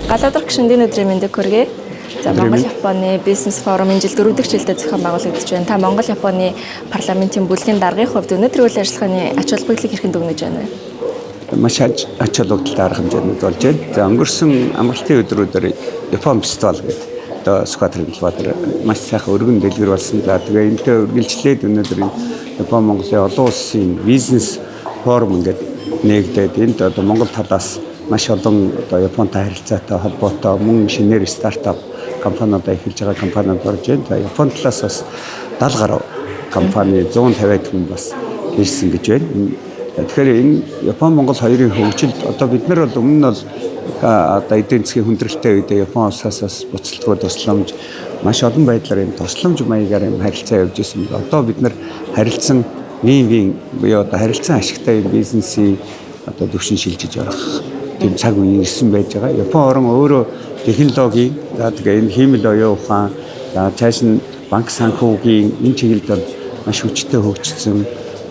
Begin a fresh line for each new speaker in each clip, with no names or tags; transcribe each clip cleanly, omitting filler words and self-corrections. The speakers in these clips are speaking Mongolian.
Галуудар гишүүний өдрийн мэндийг хүргэе. За Монгол Японы бизнес форум энэ жил 4 дахь жилдээ зохион байгуулагдаж байна. Та Монгол Японы парламентын бүлгийн даргын хувьд өнөөдрийн үйл ажиллагааны ач холбогдлыг хэрхэн дүгнэж байна вэ?
Маш ач холбогдолтой арга хэмжээнд болж байна. За өнгөрсөн амралтын өдрүүдээр Япон фестивал гэдэг одоо Сквадрын Баатар маш сайхан өргөн дэлгэр болсон. За тэгээ энэтэй үргэлжлээд өнөөдөр Япон Монголын олон улсын бизнес форум гэдэг нэгдээд энд одоо Монгол талаас маш олон одоо Японтай харилцаатай холбоотой мөн шинээр стартап компаниудаа эхэлж байгаа компаниуд орж байна. За Япон талаас бас 70 гаруй компани 150-аад хүн бас ирсэн гэж байна. Тэгэхээр энэ Япон Монгол хоёрын хөгжилд одоо бид нар бол өмнө нь бол одоо эдийн засгийн хүндрэлтэй үедээ Япон улсаас бас буцалтгүй тусламж маш олон байдлаар энэ тусламж маягаар юм харилцаа явуулж ирсэн. Одоо бид нар харилцан вин буюу одоо харилцан ашигтай бизнесийн одоо төвшин шилжиж орох тийм цаг үе ирсэн байж байгаа. Япон орн өөрөө технологи за тэгээ энэ хиймэл оюун ухаан за цааш нь банк санхүүгийн энэ чиглэлд бол маш хүчтэй хөгжсөн.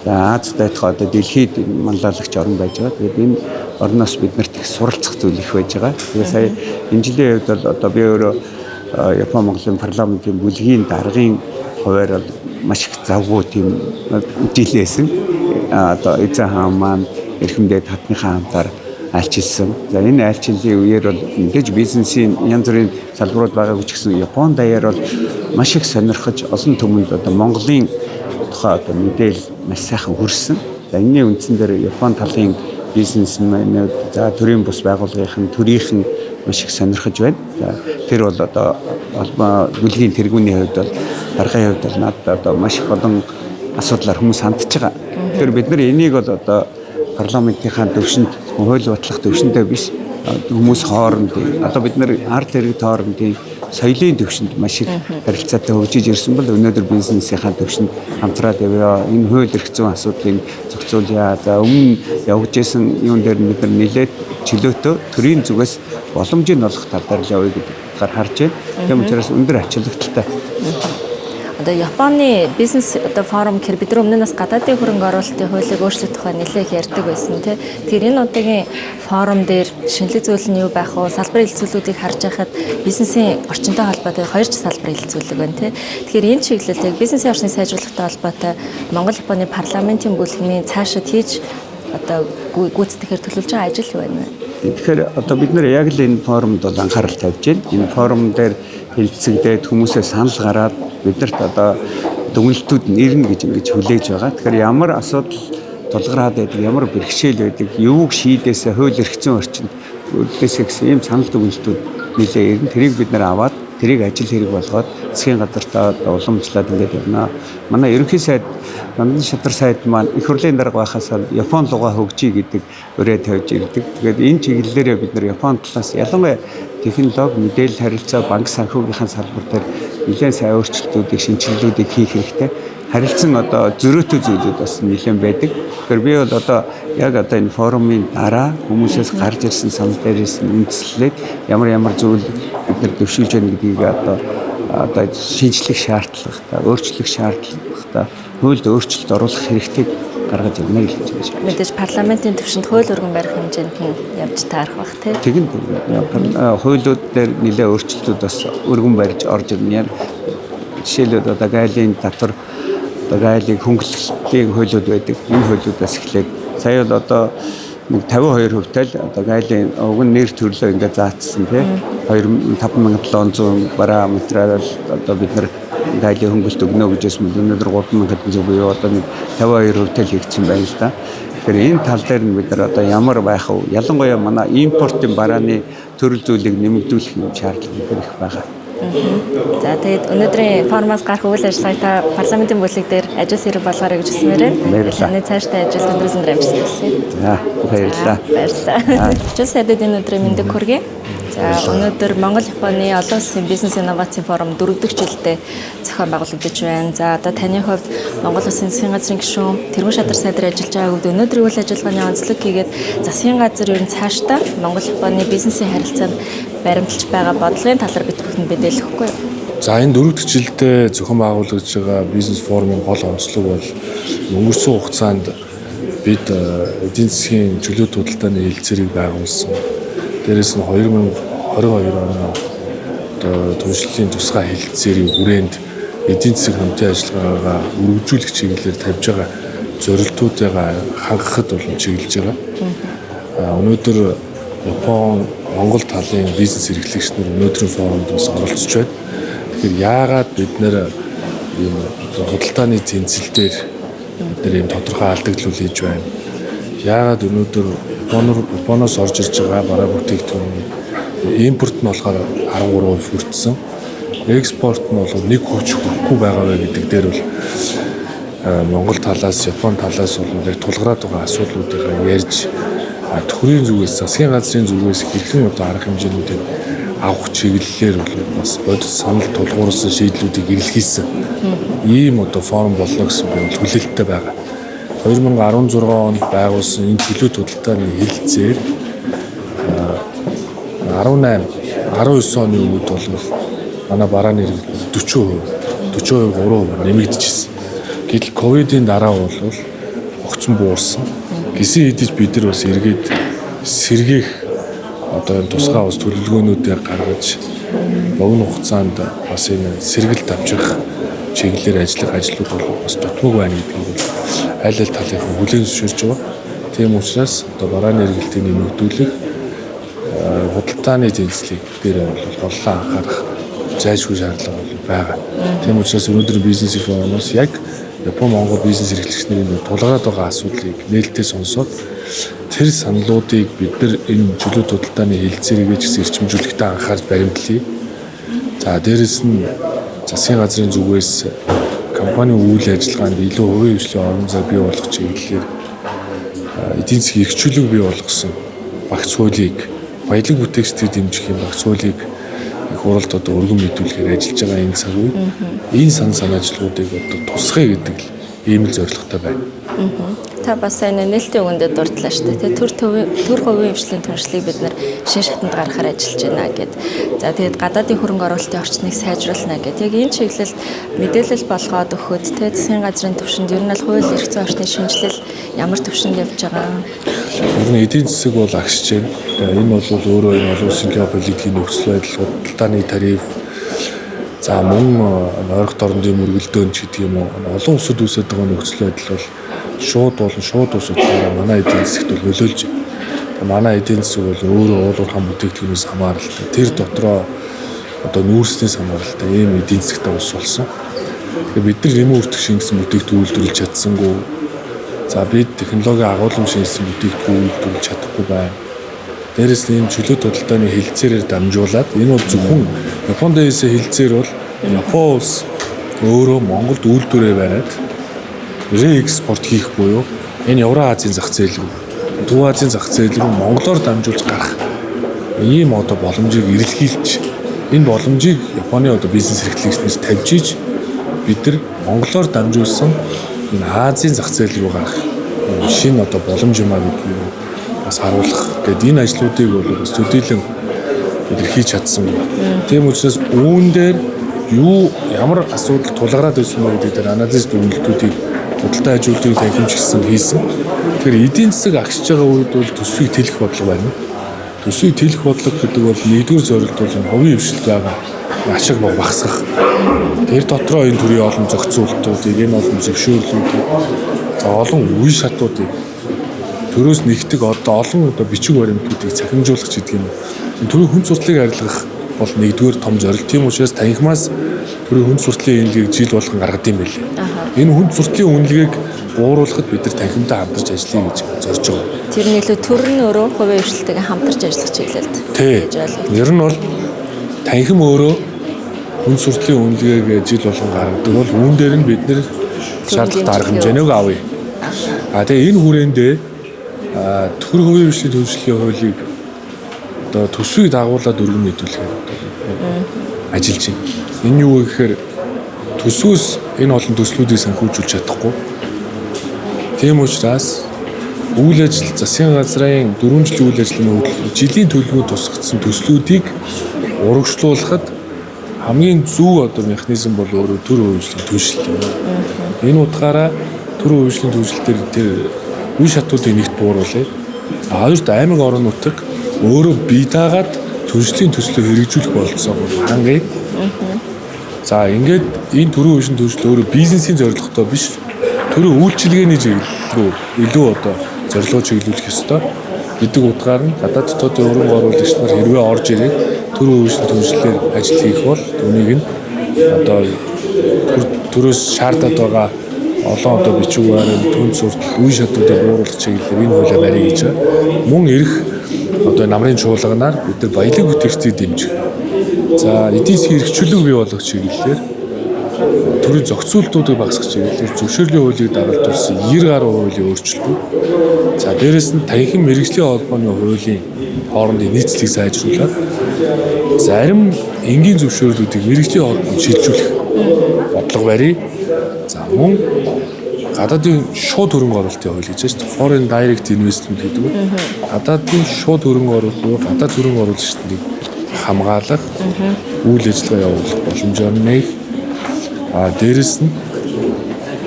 За Аз дайх одоо дэлхийд манлайлагч орн байж байгаа. Тэгээд энэ орноос биднэрт их суралцах зүйл их байж байгаа. Тэгээд сая энэ жилийн хувьд бол одоо би өөрөө Япон Монголын парламентын бүлгийн даргын хуваар бол маш их завгүй тийм дийлээсэн. Одоо эзэн хаан маань эрхэмдээ татныхаа хамтаар альчилсан. За энэ альчилсан үеэр бол мэдээж бизнесийн янз бүрийн салбарууд байгаагүй ч гэсэн Япон даяар бол маш их сонирхож олон түмэнд одоо Монголын тухай одоо мэдээлэл маш сайхан хүрсэн. За энэний үндсэн дээр Япон талын бизнесмэнүүд за төрийн бус байгууллагын төрийнхэн маш их сонирхож байна. За тэр бол одоо бүлгийн тэргүүний хувьд бол даргын хувьд бол надад одоо маш их олон асуудлаар хүмүүс хандж байгаа. Тэгэхээр бид нар энийг бол одоо парламентынхаа төвшөнд хууль батлах төвшөндөө биш хүмүүс хоорондын одоо бид нар ард иргэд хоорондын соёлын төвшөнд маш их харилцаатай хөгжиж ирсэн бол өнөөдөр бизнесийнхаа төвшөнд хамтраад яваа энэ хууль эрх зүйн асуудлыг зохицуулъя. За өмнө явж исэн юун дээр бид нар нэлээд чөлөөтэй төрийн зүгээс боломжийг олох талаар л явъя гэдгээр харж байна. Тийм учраас өндөр ач холбогдолтой.
Одоо Японы бизнес одоо форум гэхээр бид нар өмнөөс гадаадын хөрөнгө оруулалтын хуулийг өөрчлөх тухай нэлээд ярьдаг байсан тийм. Тэгэхээр энэ удаагийн форум дээр шинэлэг зүйл нь юу байх вэ? Салбарын хэлцүүлүүдийг харж байхад бизнесийн орчинтой холбоотой хоёр ч салбарын хэлцүүлэг байна тийм. Тэгэхээр энэ чиглэлийг бизнесийн орчныг сайжруулахтай холбоотой Монгол Японы парламентын бүлгийн цаашид хийж одоо гүйцэтгэхээр төлөвлөж байгаа ажил юу байна вэ?
Тэгэхээр одоо бид нар яг л энэ форумд бол анхаарал тавьж байна. Энэ форум дээр хэлцэгдээд хүмүүсээ санал гараад биднэрт одоо дүгнэлтүүд нэрнэ гэж хүлээж байгаа. Тэгэхээр ямар асуудал тулгараад байдаг, ямар бэрхшээл байдаг, юуг шийдээсээ хууль эрх зүйн орчинд үүдээсээ гэсэн ийм санал дүгнэлтүүд нэлээ ирнэ. Тэрийг бид нар аваад тэрийг ажил хэрэг болгоод засгийн газартаа уламжлаад ингээд явна. Манай ерөнхий сайд Нандин Шадар сайд маань их хурлын дарга байхаас Япон руугаа хөгжиж гэдэг өрөө тавьж ирдэг. Тэгээд энэ чиглэлээрээ бид нар Япон талаас ялангуяа технологи, мэдээлэл харилцаа, банк санхүүгийнхаа салбар дээр нэлээд сайн өөрчлөлтүүдийг, шинжилгэүүдийг хийх хэрэгтэй. Харилцан одоо зөрөөтэй зүйлүүд бас нэлээд байдаг. Тэгэхээр би бол одоо яг одоо энэ форумын дараа хүмүүсээс гарч ирсэн санал дээрээс нь үндэслээд ямар зүйл бид нар дэвшүүлж байна гэдгийг одоо шинжлэх шаардлагатай, өөрчлөх шаардлагатай, хуульд өөрчлөлт оруулах хэрэгтэйг гаргаж ирнэ гэж хэлж байна.
Мэдээж парламентын төвшөнд хууль өргөн барих хэмжээнд нь явж таарах бах тийм.
Тэгин хуулиуд дээр нэлээд өөрчлөлтүүд бас өргөн барьж орж ирнэ. Жишээлбэл одоо гайлын татвар одоо гайлыг хөнгөлөлтийн хуулиуд байдаг. Энэ хуулиудаас эхлээд сая бол одоо 52% одоо гайлын уг нь нэр төрлөө ингээд заацсан тийм 5700 бараа материал одоо бид нар гайлын хөнгөлт өгнө гэжсэн бол өнөөдөр 3000 зөв буюу одоо 52% хийгдсэн байна л да. Тэгэхээр энэ тал дээр нь бид нар одоо ямар байх вэ? Ялангуяа манай импортын барааны төрөл зүйлийг нэмэгдүүлэх юм шаардлага их байгаа.
За тэгээд өнөөдрийн форумаас гарах үйл ажиллагааг та парламентын бүлэг дээр ажил хэрэг болгоорой гэж хэлмээр байна. Таны цаашдаа ажил өндрөөсөн амжилт хүсье.
За баярлалаа.
Баярлалаа. Жил сайдад энэ өдрийн мэндийг хүргэе. За өнөөдөр Монгол Японы олон улсын бизнес инновацийн форум 4 дахь жилдээ зохион байгуулагдаж байна. За одоо таны хувьд Монгол улсын засгийн газрын гишүүн Тэргүүн Шадар сайдаар ажиллаж байгаа үед өнөөдрийн үйл ажиллагааны онцлог хийгээд засгийн газар ер нь цаашдаа Монгол Японы бизнесийн харилцаанд баримталж байгаа бодлогын талаар бид бүхэнд мэдээлэхгүй юу?
За энэ 4 дахь жилдээ зохион байгуулагдаж байгаа бизнес форумын гол онцлог бол өнгөрсөн хугацаанд бид эдийн засгийн чөлөөт худалдааны хэлэлцээрийг байгуулсан. Дээрээс нь 22 оны одоо туршилтын тусгай хэлэлцээрийн хүрээнд эдийн засаг хамтын ажиллагаагаа үргэлжлүүлэх чиглэлээр тавьж байгаа зорилтуудыгаа хангахад болон чиглэж байгаа. Өнөөдөр Япон, Монгол талын бизнес эрхлэгч нар өнөөдрийн форумд бас оролцож байна. Тэгэхээр яагаад бид нэр ийм худалдааны тэнцэл дээр бид нэр ийм тодорхой алдагдлууд хийж байна? Яагаад өнөөдөр Японоос орж ирж байгаа бараа бүтээгдэхүүн импорт нь болохоор 13% хүртсэн. Экспорт нь бол 1% хүрэхгүй байгаа вэ гэдэг дээр бол Монгол талаас, Япон талаас бол яг тулгараад байгаа асуудлуудыг ярьж төхрийн зүгээс, засгийн газрын зүгээс хэрхэн одоо арга хэмжээнүүдийг авах чиглэлээр бол бас бодит санал тулгуурласан шийдлүүдийг илэрхийлсэн. Ийм одоо форум болно гэсэн хүлээлттэй байгаа. 2016 онд байгуулсан энэ төлөө худалдааны хэлэлцээр 19 оны үед бол манай барааны иргэд 40%, 3% нэмэгдэжсэн. Гэтэл ковидын дараа бол огцон буурсан. Гисэн хэдиж бид нар бас эргээд сэргээх одоо энэ тусгай ус төлөвлөгөөнүүдийг гаргаж богино хугацаанд бас энэ сэргэлт авчих чиглэлээр ажиллах ажлууд бол бас дутмаг байна гэдгийг бол аль аль талынхан хүлээн зөвшөөрч байгаа. Тийм учраас одоо барааны эргэлтийг нэмэгдүүлэх худалдааны тэнцлийг дээр бол голлоо анхаарах зайлшгүй шаардлага байгаа. Тийм учраас өнөөдөр бизнес форумоос яг Япон Монгол бизнес эрхлэгч нарын тулгараад байгаа асуудлыг нээлттэй сонсоод тэр саналуудыг бид нар энэ чөлөөт худалдааны хэлэлцээрээ ч гэсэн эрчимжүүлэхдээ анхаарч баримтлая. За дээрэс нь засгийн газрын зүгээс компанийн үйл ажиллагаанд илүү хувийн хөгжлийн орон зай бий болгох чиглэлээр эдийн засгийн эрхчлөлөг бий болгосон багц хуулийг баялаг бүтээгчдийг дэмжих юм багц хуулийг их хуралд одоо өргөн мэдүүлэхээр ажиллаж байгаа энэ цаг үед энэ санаачлуудыг одоо тусгая гэдэг л ийм л зорилготой байна.
Та бас сайн нээлттэй үгэндээ дурдлаа шүү дээ. Төр хувийн хвшлийн түншлийг бид нар шин шатанд гаргахаар ажиллаж байна гэд. За тэгээд гадаадын хөрөнгө оруулалтын орчныг сайжруулна гэд. Яг энэ чиглэлд мэдээлэл болгоод өгөхөд тэгээд засгийн газрын түвшинд ер нь л хууль эрх зүйн орчны шинжилэл ямар түвшинд явж байгаа.
Ер нь эдийн засаг бол агшиж байна. Энэ бол өөрөө энэ олон улсын геополитикийн нөхцөл байдал, худалдааны тариф, за мөн ойролцоогт орнын мөргөлдөөн ч гэдэг юм уу. Олон улсад үүсэж байгаа нөхцөл байдал бол шууд усуудаараа манай эдийн засагт бол нөлөөлж байна. Манай эдийн засаг бол өөрөө уулуурхаан бүтээгдэхүүнээс хамааралтай. Тэр дотроо одоо нүүрснээс хамааралтай ийм эдийн засагтай ус болсон. Тэгэхээр бид нар нэмэн үртэх шингэсэн бүтээгдэхүүн үйлдвэрлэж чадсангүй. За бид технологийн агуулгын шингэсэн бүтээгдэхүүн үйлдвэрлэж чадахгүй байна. Дээрээс нь энэ чөлөөт худалдааны хэлэлцээрээр дамжуулаад энэ бол зөвхөн Японд хийсэн хэлэлцээр бол Япон улс өөрөө Монголд үйлдвэрээ бариад реэкспорт хийх буюу энэ Евразийн зах зээл рүү, Төв Азийн зах зээл рүү монголоор дамжуулж гарах ийм одоо боломжийг эрэлхийлж энэ боломжийг Японы одоо бизнес эрхлэгчнээс тавьж иж бид нар монголоор дамжуулсан энэ Азийн зах зээл рүү гарах шинэ одоо боломж юм а гэдгийг бас харуулах гэдэг энэ ажлуудыг бол бас төдийлөн бид хийж чадсан. Тийм учраас үүн дээр ямар асуудал тулгараад байсан бэ гэдэг дээр анализ дүгнэлтүүдийг худалдаа ажилтнуудыг танхимжлсан хийсэн. Тэгэхээр эдийн засаг агшиж байгаа үед бол төсвийг тэлэх бодлого байна. Төсвийг тэлэх бодлого гэдэг бол нэгдүгээр зорилт бол хувийн хвшилт байгаа ашиг багасгах. Тэр дотроо энэ төрлийн олон зохицуултуудыг, энэ олон зөвшөөрлүүдийг, за олон үе шатуудыг төрөөс нэгдэг одоо олон одоо бичиг баримтуудыг цахимжуулах гэдэг юм. Төрийн хүн сурталыг арилгах бол нэгдүгээр том зорилт. Тийм учраас танхимаас төрийн хүн сурталын үнэлгээг жил болгон гаргадаг юм билээ. Энэ хүн сурталын үнэлгээг бууруулахад бид нар танхимтай хамтарч ажиллая гэж зорж байгаа.
Тэр нөлөө төр нь өөрөө хувийн хвшлтэйгээ хамтарч ажиллах чиглэлд.
Ер нь бол танхим өөрөө хүн сурталын үнэлгээг жил болгон гаргадаг бол үүн дээр нь бид нэр шаардлагатай арга хэмжээнийг авъя. Тэгээ энэ хүрээндээ төр хувийн хвшлийн төлөвшлийн хуулийг одоо төсвийг дагуулад өргөн мэдүүлэхээр ажиллаж байна. Энэ юу гэхээр төсвөөс энэ олон төслүүдийг санхүүжүүлж чадахгүй. Тийм учраас үйл ажил засгийн газрын 4 жилийн үйл ажиллагааны хөтөлбөр жилийн төлөвлөгөө тусгацсан төслүүдийг урагшлуулахад хамгийн зөв одоо механизм бол өөрөө төр хувийн төлөвшил юм. Энэ утгаараа төр хувийн төлөвшил дээр үе шатуудыг нэгт бууруулъя. Хоёрт аймаг орон нутаг өөрөө бие даагаад түншлэлийн төслийг хэрэгжүүлэх бололцоо хангая. За ингээд энэ төрийн үеийн төлөвлөл өөрөө бизнесийн зорилготой биш, төрийн үйлчилгээний чиглэл рүү илүү одоо зорилгоо чиглүүлэх ёстой гэдэг утгаар нь гадаад дотоодын өргөн оруулагч нар хэрвээ орж ирээд төрийн үеийн төлөвлөлөөр ажил хийх бол түүнийг нь одоо төрөөс шаардаад байгаа олон одоо бичвэрээр түн суртал үе шатуудыг бууруулах чиглэлээр энэ хуулиа барья гэж байна. Мөн ирэх одоо намрын чуулганаар бид нар баялаг бүтээгдэхүүнийг дэмжих. За эдийн засгийн эрхчлөлөг бий болгох чиглэлээр төрийн зохицуултуудыг багасгах чиглэлээр зөвшөөрлийн хуулийг дагуулсан 90 гаруй хуулийн өөрчлөлтүүд. За дээрэс нь танхим мэргэжлийн холбооны хуулийн хоорондын нийцлэлийг сайжруулах. Зарим энгийн зөвшөөрлүүдийг мэргэжлийн холбоонд шилжүүлэх бодлого барья. За мөн гадаадын шууд хөрөнгө оруулалтын хууль гэж байна. Foreign direct investment гэдэг нь гадаадын шууд хөрөнгө оруулалт, гадаад хөрөнгө оруулагчдыг хамгаалах, үйл ажиллагаа явуулах боломжоор нэг. Дээрэс нь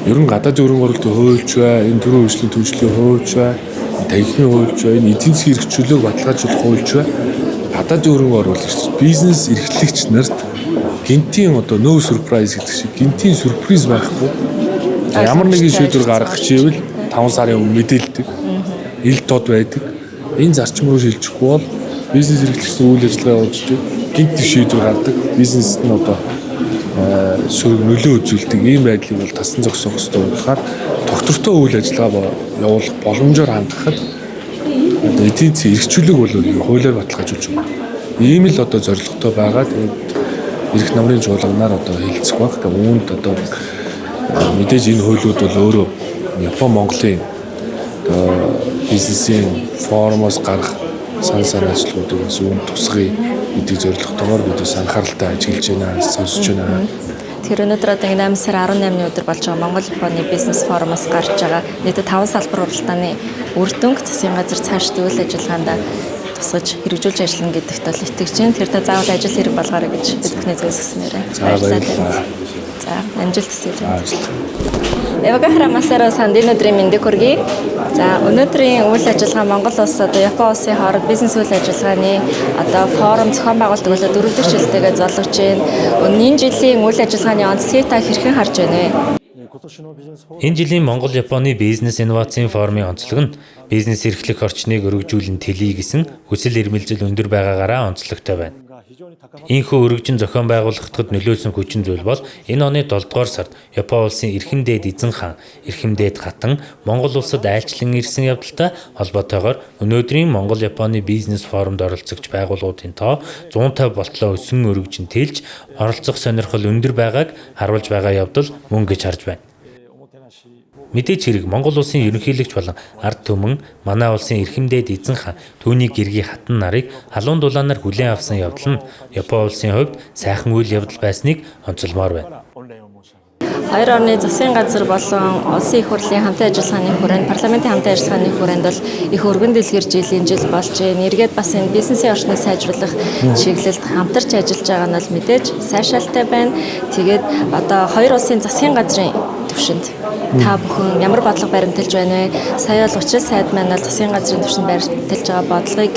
ер нь гадаадын хөрөнгө оруулалтын хуульч бай, энэ төрийн үйлчлэлийн төлөвлөлийн хуульч бай, танхимын хуульч бай, энэ эдийн засгийн эрхчлөлөг баталгаажуулах хуульч бай. Гадаадын хөрөнгө оруулагч, бизнес эрхлэгч нарт гинтийн одоо no surprise гэдэг шиг гинтийн сюрприз байхгүй. Ямар нэгэн шийдвэр гаргах чивэл 5 сарын өмнө мэдээлдэг. Ил тод байдаг. Энэ зарчим руу шилжихгүй бол бизнес эрхлэгчийн үйл ажиллагаа явуулж гинт шийдвэр гаргадаг. Бизнест нь одоо сөрөг нөлөө үзүүлдэг ийм байдлыг бол тасан зогсоох ёстой болохоор доктортой үйл ажиллагаа явуулах боломжоор хангахад одоо эдийн засгийн эрхчлөлөг бол хуулиар баталгаажуулж байна. Ийм л одоо зорилготой байгаа. Тэгээд ирэх намрын чуулганаар одоо хэлцэх баг. Тэгээд үүнд одоо мэдээж энэ хуулиуд бол өөрөө Япон Монголын бизнесийн форумоос гарах сан ажлуудыг бас үүнд тусгая гэдэг зорилготойгоор бид бас анхааралтай ажиллаж байна, сонсож байна.
Тэр өнөөдөр одоо 8 сарын 18-ны өдөр болж байгаа Монгол Японы бизнес форумоос гарч байгаа нийт 5 салбар уралдааны үр дүнг засгийн газар цаашдын үйл ажиллагаанд тусгаж хэрэгжүүлж ажиллана гэдэгт бол итгэж байна. Тэр та заавал ажил хэрэг болгоорой гэж бид бүхний зөвсгснээр байна. За, амжилт хүсье. Эвага Масаро санд энэ өдрийн мэндийг хүргэе. За, өнөөдрийн үйл ажиллагаа Монгол улс одоо Япон улсын хооронд бизнес үйл ажиллагааны одоо форум зохион байгуулдаг болоод 4 дахь жилтэйгээ золгож байна. Энэ жилийн үйл ажиллагааны онцлогийг та хэрхэн харж байна вэ?
Энэ жилийн Монгол-Японы бизнес инновацийн форумын онцлог нь бизнес эрхлэх орчныг өргөжүүлэн тэлье гэсэн хүсэл эрмэлзэл өндөр байгаагаараа онцлогтой байна. Ийхүү өргөжин зохион байгуулалтад нөлөөлсөн хүчин зүйл бол энэ оны 7 дугаар сард Япон улсын эрхэм дээд эзэн хаан, эрхэм дээд хатан Монгол улсад айлчлан ирсэн явдалтай холбоотойгоор өнөөдрийн Монгол-Японы бизнес форумд оролцогч байгууллагуудын тоо 150 болтлоо өсөн өргөжин тэлж оролцох сонирхол өндөр байгааг харуулж байгаа явдал мөн гэж харж байна. Мэдээж хэрэг Монгол улсын ерөнхийлөгч болон ард түмэн манай улсын эрхэм дээд эзэн хаан түүний гэргийн хатан нарыг халуун дулаанаар хүлээн авсан явдал нь Япон улсын хувьд сайхан үйл явдал байсныг онцолмоор байна.
Хоёр орны засгийн газар болон улсын их хурлын хамтын ажиллагааны хүрээнд парламентын хамтын ажиллагааны хүрээнд бол их өргөн дэлгэр жилийн жил болж байна. Эргээд бас энэ бизнесийн орчныг сайжруулах чиглэлд хамтарч ажиллаж байгаа нь бол мэдээж сайшаалтай байна. Тэгээд одоо хоёр улсын засгийн газрын түвшинд та бүхэн ямар бодлого баримталж байна вэ? Сая бол учрал сайд маань бол засгийн газрын түвшинд баримталж байгаа бодлогыг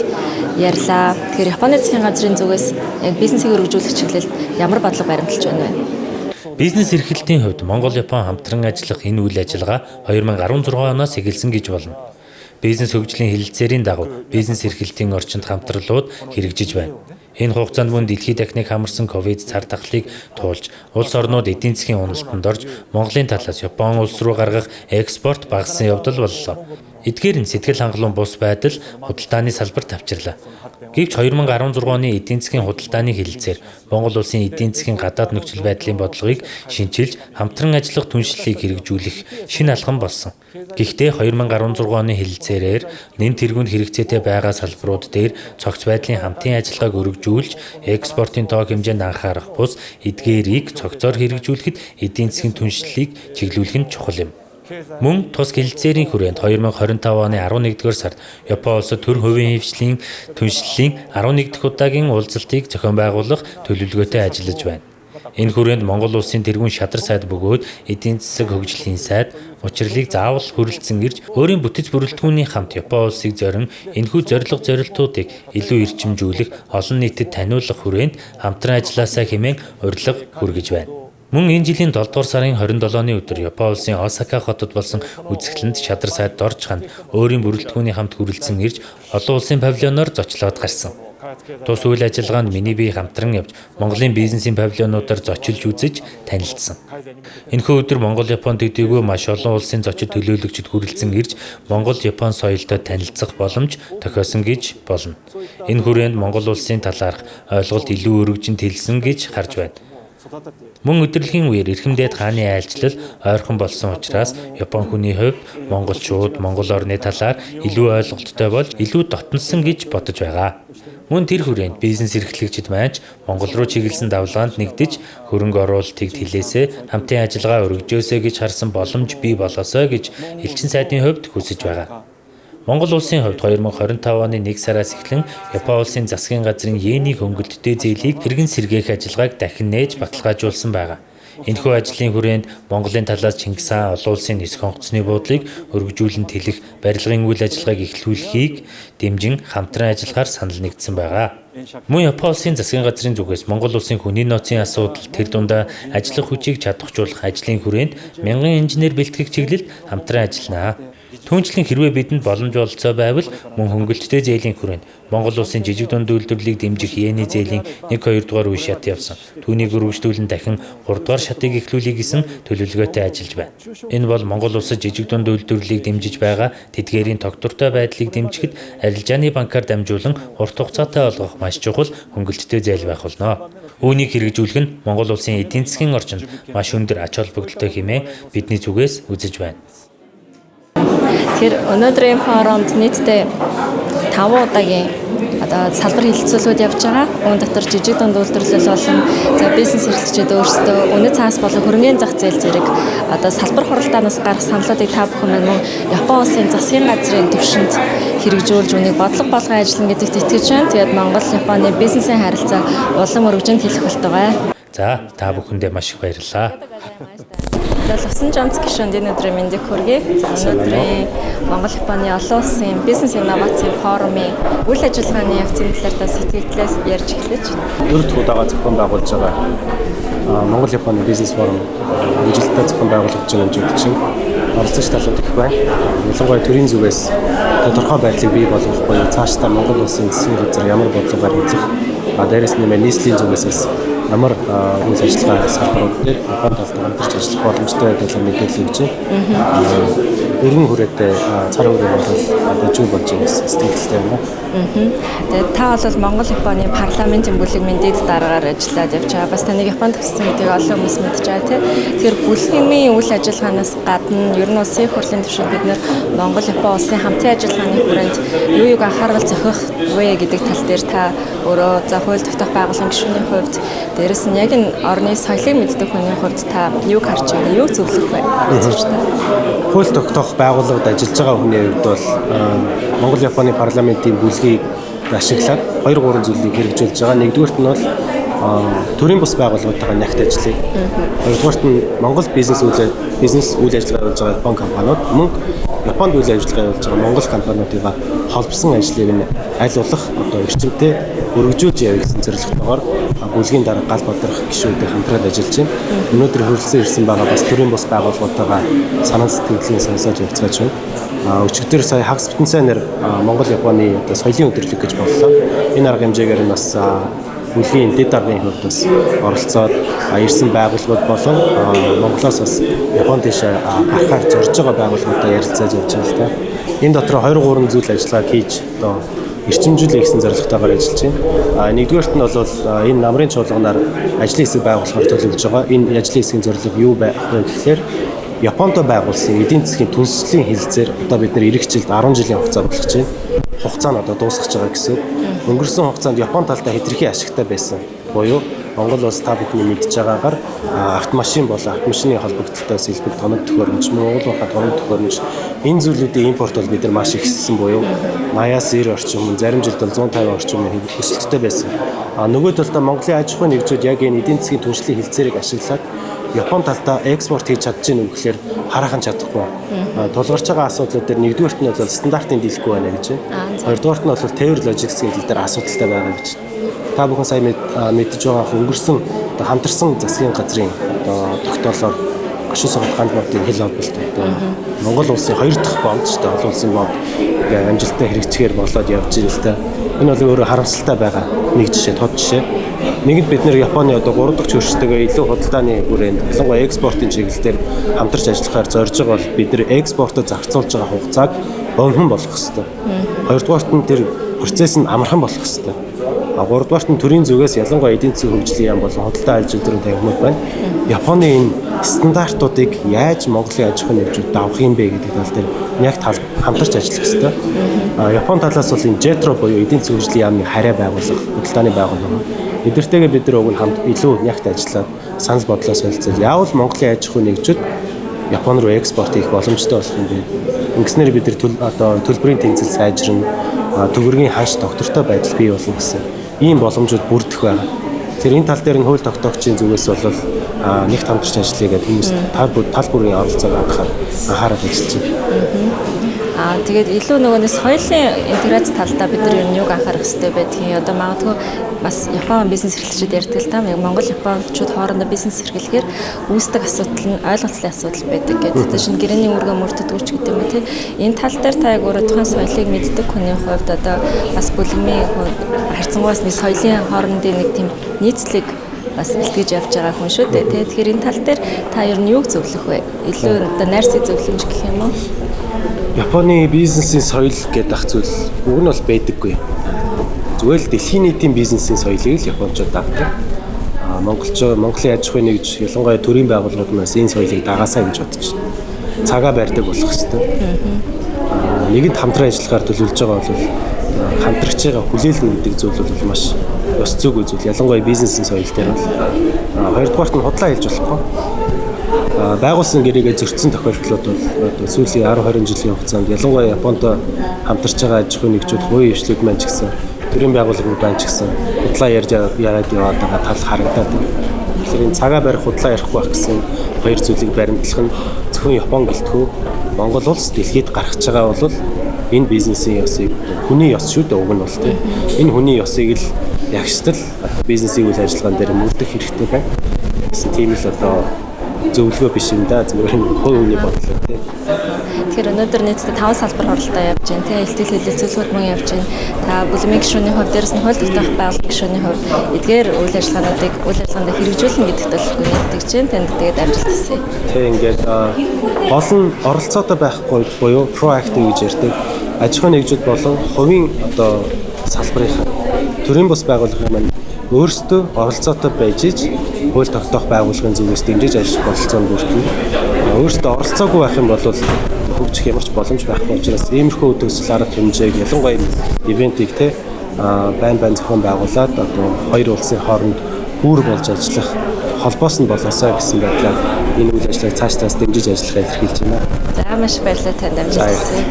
ярьлаа. Тэгэхээр Японы засгийн газрын зүгээс яг бизнесийг өргөжүүлэх чиглэлд ямар бодлого баримталж байна вэ?
Бизнес эрхлэлтийн хувьд Монгол-Япон хамтран ажиллах энэ үйл ажиллагаа 2016 оноос эхэлсэн гэж болно. Бизнес хөгжлийн хэлэлцээрийн дагуу бизнес эрхлэлтийн орчинд хамтралууд хэрэгжиж байна. Энэ хугацаанд мөн дэлхийд дахныг хамарсан ковид цар тахлыг туулж, улс орнууд эдийн засгийн уналтанд орж, Монголын талаас Япон улс руу гаргах экспорт багассан явдал боллоо. Эдгээр нь сэтгэл хангалуун бус байдал худалдааны салбарт авчирлаа. Гэвч 2016 оны эдийн засгийн худалдааны хэлэлцээр Монгол улсын эдийн засгийн гадаад нөхцөл байдлын бодлогыг шинчилж хамтран ажиллах түншлэлийг хэрэгжүүлэх шинэ алхам болсон. Гэхдээ 2016 оны хэлэлцээрээр нэн тэргуунд хэрэгцээтэй байгаа салбарууд дээр цогц байдлын хамтын ажиллагааг өргөжүүлж, экспортын тоог хэмжээнд анхаарах бус эдгээрийг цогцоор хэрэгжүүлэхэд эдийн засгийн түншлэлийг чиглүүлэх нь чухал юм. Мөн тус хэлэлцээрийн хүрээнд 2025 оны 11-р сард Япон улсад төр хувийн хвшлийн түншлэлийн 11 дахь удаагийн уулзалтыг зохион байгуулах төлөвлөгөөтэй ажиллаж байна. Энэ хүрээнд Монгол улсын тэргуун шадар сайд бөгөөд эдийн засаг хөгжлийн сайд учрлыг заавал хүрэлцэн ирж өөрийн бүтэц бүрэлдэхүүний хамт Япон улсыг зорин энэхүү зорилтуудыг илүү эрчимжүүлэх, олон нийтэд таниулах хүрээнд хамтран ажилласаа хэмээн урилга хүргэж байна. Мөн энэ жилийн 7 дугаар сарын 27-ны өдөр Япон улсын Осака хотод болсон үзэсгэлэнт шадар сайд Дорж хаан өөрийн бүрэлдэхүүний хамт хүрэлцэн ирж олон улсын павильоноор зочлоод гарсан. Тус үйл ажиллагаанд миний бие хамтран явж Монголын бизнесийн павильонуудаар зочилж үзэж танилцсан. Энэхүү өдөр Монгол-Япон төдийгүй маш олон улсын зочид төлөөлөгчид хүрэлцэн ирж Монгол-Япон соёлтой танилцах боломж тохиосон гэж болно. Энэ хүрээнд Монгол улсын талаарх ойлголт илүү өргөжин тэлсэн гэж харж байна. Мөн өдрөлгийн үеэр эрхэмдээд хааны айлчлал ойрхон болсон учраас Япон хүний хувьд монголчууд Монгол орны талаар илүү ойлголттой болж илүү дотносон гэж бодож байгаа. Мөн тэр хүрээнд бизнес эрхлэгчид маань Монгол руу чиглэсэн давлгаанд нэгдэж хөрөнгө оруулалтыг тэлээсээ хамтын ажиллагаа өргөжөөсэй гэж харсан боломж бий болоосой гэж элчин сайдын хувьд хүсэж байгаа. Монгол улсын хувьд 2025 оны 1 сараас эхлэн Япон улсын засгийн газрын йений хөнгөлөлттэй зээлийг хэрэгэн сэргээх ажиллагааг дахин нээж баталгаажуулсан байгаа. Энэхүү ажлын хүрээнд Монголын талаас Чингис хаан олон улсын нисэх онгоцны буудлыг өргөжүүлэн тэлэх барилгын үйл ажиллагааг эхлүүлэхийг дэмжин хамтран ажиллахаар санал нэгдсэн байгаа. Мөн Япон улсын засгийн газрын зүгээс Монгол улсын хүний нөөцийн асуудал тэр дундаа ажиллах хүчийг чадваржуулах ажлын хүрээнд мянган инженер бэлтгэх чиглэлд хамтран ажилланаа. Түүнчлэн хэрвээ бидэнд боломж олцоо байвал мөн хөнгөлөлттэй зээлийн хүрээнд Монгол улсын жижиг дунд үйлдвэрлэлийг дэмжих йений зээлийн 1-2 дугаар үе шат явсан. Түүнийг өргөжлүүлэн дахин 3 дугаар шатыг эхлүүлэх гэсэн төлөвлөгөөтэй ажиллаж байна. Энэ бол Монгол улсад жижиг дунд үйлдвэрлэлийг дэмжиж байгаа тэдгээрийн тогтвортой байдлыг дэмжихэд арилжааны банкар дамжуулан урт хугацаатай олгох маш чухал хөнгөлөлттэй зээл байх болно. Үүнийг хэрэгжүүлэх нь Монгол улсын эдийн засгийн орчинд маш өндөр ач холбогдолтой хэмээн бидний зүгээс үзэж байна.
Тэр өнөөдрийн форумд нийтдээ 5 удаагийн салбар хэлэлцүүлүүд явж байгаа. Үүн дотор жижиг дунд үйлдвэрлэл болон бизнес эрхлэгчид өөрсдөө үнэт цаас болон хөрөнгөний зах зээл зэрэг салбар хуралдаанаас гарах саналуудыг та бүхэн мөн Япон улсын засгийн газрын түвшинд хэрэгжүүлж үнийг бодлого болгон ажиллана гэдэгт итгэж байна. Тэгээд Монгол-Японы бизнесийн харилцаа улам өргөжинд хэлэх болтугай.
За та бүхэндээ маш их баярлалаа.
Лусан Жамц гишүүнд энэ өдрийн мэндийг хүргэе. Өнөөдрийн Монгол-Японы олон улсын бизнес инновацийн форумын үйл ажиллагааны явцын талаар сэтгэлдээс ярьж эхлэж байна.
4 дахь удаага зохион байгуулж байгаа Монгол-Японы бизнес форум амжилттай зохион байгуулагдж байгаа юм чинь оролцогч талууд их байна. Ялангуяа төрийн зүгээс тодорхой байдлыг бий болгох буюу цаашдаа Монгол улсын засгийн газар ямар бодлогоор үзэх, дээрээс нэмээ нийслэлийн зүгээс бас ямар үйл ажиллагаа салбарууд дээр Япон талд хамтарч ажиллах боломжтой байдгийг мэдээлэл өгч байна. Өргөн хүрээтэй цар хүрээ бол зүйл болж байгаа сэтгэлтэй байна.
Тэгээд та бол Монгол-Японы парламентын бүлэг мэндийд дараагаар ажиллаад явж байгаа. Бас таныг Японд төгссөн гэдгийг олон хүмүүс мэдж байгаа тийм. Тэгэхээр бүлгийн үйл ажиллагаанаас гадна ер нь улсын их хурлын түвшинд бид нэр Монгол-Япон улсын хамтын ажиллагааны хүрээнд юуг анхаарал зохиох вэ гэдэг тал дээр та өөрөө хууль тогтоох байгууллагын гишүүний хувьд дээрэс нь яг энэ орны соёлыг мэддэг хүний хувьд та юуг харж байна? Юуг зөвлөх вэ?
Хууль тогтоох байгууллагад ажиллаж байгаа хүний хувьд бол Монгол-Японы парламентын бүлгийг ашиглаад 2-3 зүйлийг хэрэгжүүлж байгаа. Нэгдүгээрт нь бол төрийн бус байгууллагуудтайгаа нягт ажиллая. Хоёрдугаарт нь Монгол бизнес үйл ажиллагаа явуулж байгаа Япон компаниуд мөн Японд үйл ажиллагаа явуулж байгаа Монгол компаниудыг холбосон ажлыг нь айлуулах эрчимтэй өргөжүүлж явах гэсэн зорилготойгоор бүлгийн дарга гал бодрох гишүүдтэй хамтраад ажиллаж байна. Өнөөдөр хөрөлцөн ирсэн байгаа бас төрийн бус байгууллагуудтайгаа санал сэтгэлийг сонсож явцгааж байна. Өчигдөр сая хагас бүтэн сайнаар Монгол-Японы соёлын өдрөлөг гэж боллоо. Энэ арга хэмжээгээр нь бас бүлгийн дэд даргын хувьд бас оролцоод ирсэн байгууллагууд болон Монголоос бас Японд тийш гарахаар зорж байгаа байгууллагуудаа ярилцаж явж байгаа л та. Энэ дотор 2-3 зүйл ажиллагаа хийж эрчимжүүлэх гэсэн зорилготойгоор ажиллаж байна. Нэгдүгээрт нь бол энэ намрын чуулганаар ажлын хэсэг байгуулахаар төлөвлөж байгаа. Энэ ажлын хэсгийн зорилго юу байх вэ гэхээр Японд байгуулсан эдийн засгийн түншлэлийн хэлэлцээр одоо бид нэр эх жилд 10 жилийн хугацаа болгож байна. Хугацаа нь одоо дуусгаж байгаа гэсэн. Өнгөрсөн хугацаанд Япон талдаа хэтэрхий ашигтай байсан. Буюу Монгол улс та бүхний мэдж байгаагаар автомашин болон автомашины холбогдлолтой сэлбэг тоног төхөөрөмж, Монгол улсын тоног төхөөрөмж энэ зүйлүүдийн импорт бол бид нар маш ихссэн буюу 80-аас 90 орчим, зарим жилд бол 150 орчим өсөлттэй байсан. Нөгөө талдаа Монголын аж ахуйн нэгжүүд яг энэ эдийн засгийн түншлэлийн хилцээрийг ашиглаад Япон талдаа экспорт хийж чадж гэнэ үү гэхээр хараахан чадахгүй. Тулгарч байгаа асуудлууд дээр нэгдүгээрт нь бол стандартын дийлэхгүй байна гэж байна. Хоёрдугаарт нь бол тээвэр логистикийн хил дээр асуудалтай байгаа гэж. Та бүхэн сая мэдж байгаа өнгөрсөн хамтарсан засгийн газрын тогтоолоор гашуун сургалт ганц модын хил холболт Монгол улсын 2 дахь бонд ч олон улсын бонд амжилттай хэрэгжихээр болоод явж ирэл та. Энэ бол өөрөө харамсалтай байгаа нэг жишээ, тод жишээ. Нэгд бид нэр Японы 3 дахь хөрштэйгээ илүү худалдааны хүрээнд ялангуяа экспортын чиглэлээр хамтарч ажиллахаар зорж байгаа бол бид нэр экспортод зарцуулж байгаа хугацааг богино болгох хэрэгтэй. Хоёрдугаарт нь тэр процесс нь амархан болох хэрэгтэй. Гуравдугаарт нь төрийн зүгээс ялангуяа эдийн засгийн хөгжлийн яам болон худалдаа аж ахуйн тавимууд байна. Японы энэ стандартуудыг яаж Монголын аж ахуйн нэгжүүд давах юм бэ гэдэг тал дээр яг хамтарч ажиллах хэрэгтэй. Япон талаас бол энэ JETRO буюу эдийн засгийн хөгжлийн яамны харьяа байгууллага, худалдааны байгууллага. Эдгээртэйгээ бид нар уг нь хамт илүү нягт ажиллаад санал бодлоо солилцоод яавал Монголын аж ахуйн нэгжүүд Япон руу экспорт хийх боломжтой болох юм бэ? Ингэснээр бид нар төлбөрийн тэнцэл сайжрна, төгрөгийн ханш доктортой байдал бий болно гэсэн ийм боломжууд бүрдэх байна. Тэр энэ тал дээр нь хууль тогтоогчийн зүгээс бол нэгт хамтарч ажиллая гэдэг хүмүүс тал бүрийн оролцоог анхаарал ажиллаж байна.
Тэгээд илүү нөгөө соёлын интеграц талдаа бид нар юуг анхаарах хэрэгтэй байдгийг одоо магадгүй бас Япон бизнес эрхлэгчид ярьдаг л таам яг Монгол Япончууд хоорондоо бизнес эрхлэхээр үүсдэг асуудал нь ойлголцлын асуудал байдаг гэдэг. Тэгээд шинэ гэрээний үүргээ мөрдөдөг ч гэдэг юм уу тийм. Энэ тал дээр та яг өөрөө тухайн соёлыг мэддэг хүний хувьд одоо бас бүлэмийн харьцангуйс нэг соёлын хоорондын нэг тийм нийцлэг бас илтгэж явж байгаа хүн шүү дээ. Тэгэхээр энэ тал дээр та ер нь юуг зөвлөх вэ? Илүү одоо найрсаг зөвлөмж гэх юм уу?
Японы бизнесийн соёл гэдэг ах зүйл уг нь бол байдаггүй. Зүгээр л дэлхийн нийтийн бизнесийн соёлыг л японочууд дагдаг. Монголын аж ахуйн нэгж ялангуяа төрийн байгууллагуудаас энэ соёлыг дагаасаа гэж бодож байна. Цагаа барьдаг болох хэрэгтэй. Нэгэнд хамтран ажиллахаар төлөвлөж байгаа бол хамтрагч байгаа хүлээлт гэдэг зүйл бол маш ёс зүйгүй зүйл. Ялангуяа бизнесийн соёл дээр бол хоёрдугаарт нь худлаа хэлж болохгүй. Байгуулсан гэрээгээ зөрчсөн тохиолдлууд бол сүүлийн 10-20 жилийн хугацаанд ялангуяа Японтой хамтарч байгаа аж ахуйн нэгжүүд хувийн хвшлүүд маань ч гэсэн төрийн байгууллагууд маань ч гэсэн худлаа ярьж яваад байгаа тал харагдаад байна. Тэгэхээр энэ цагаа барих худлаа ярихгүй байх гэсэн хоёр зүйлийг баримтлах нь зөвхөн Япон гэлтгүү Монгол улс дэлхийд гаргаж байгаа бол энэ бизнесийн ёсыг хүний ёс шүү дээ уг нь бол тийм. Энэ хүний ёсыг л ягштал бизнесийн үйл ажиллагаан дээр мөрдөх хэрэгтэй байна. Гэсэн тийм л одоо зөвлөгөө биш юм да зүгээр хувь хүний бодлоо тийм.
Тэгэхээр өнөөдөр нийтдээ 5 салбар оролдоо явж байна тийм. Илтгэл хэлэлцүүлгүүд мөн явж байна. Та бүлэмийн гишүүний хувьд дээрс нь хууль тогтоох байгууллагын гишүүний хувьд эдгээр үйл ажиллагаануудыг хэрэгжүүлнэ гэдэгт бол нэгтгэж байна. Тэнд тэгээд амжилт хүсье.
Тийм ингээд гол нь оролцоотой байхгүй буюу proactive гэж ярьдаг. Аж ахуйн нэгжүүд болон хувийн одоо салбарынхаа төрийн бус байгууллагын маань өөрсдөө оролцоотой байж хууль тогтоох байгууллагын зүгээс дэмжиж ажиллах бололцоонд бүрдэнэ. Өөрсдөө оролцоогүй байх юм бол хөгжих ямар ч боломж байхгүй учраас иймэрхүү төсөл арга хэмжээг ялангуяа ивентийг байн зохион байгуулад одоо хоёр улсын хооронд гүүр болж ажиллах холбоос нь болоосоо гэсэн байдлаар энэ үйл ажиллагааг цаашдаас дэмжиж ажиллахыг илэрхийлж байна.
За маш баярлалаа танд амжилт хүсье.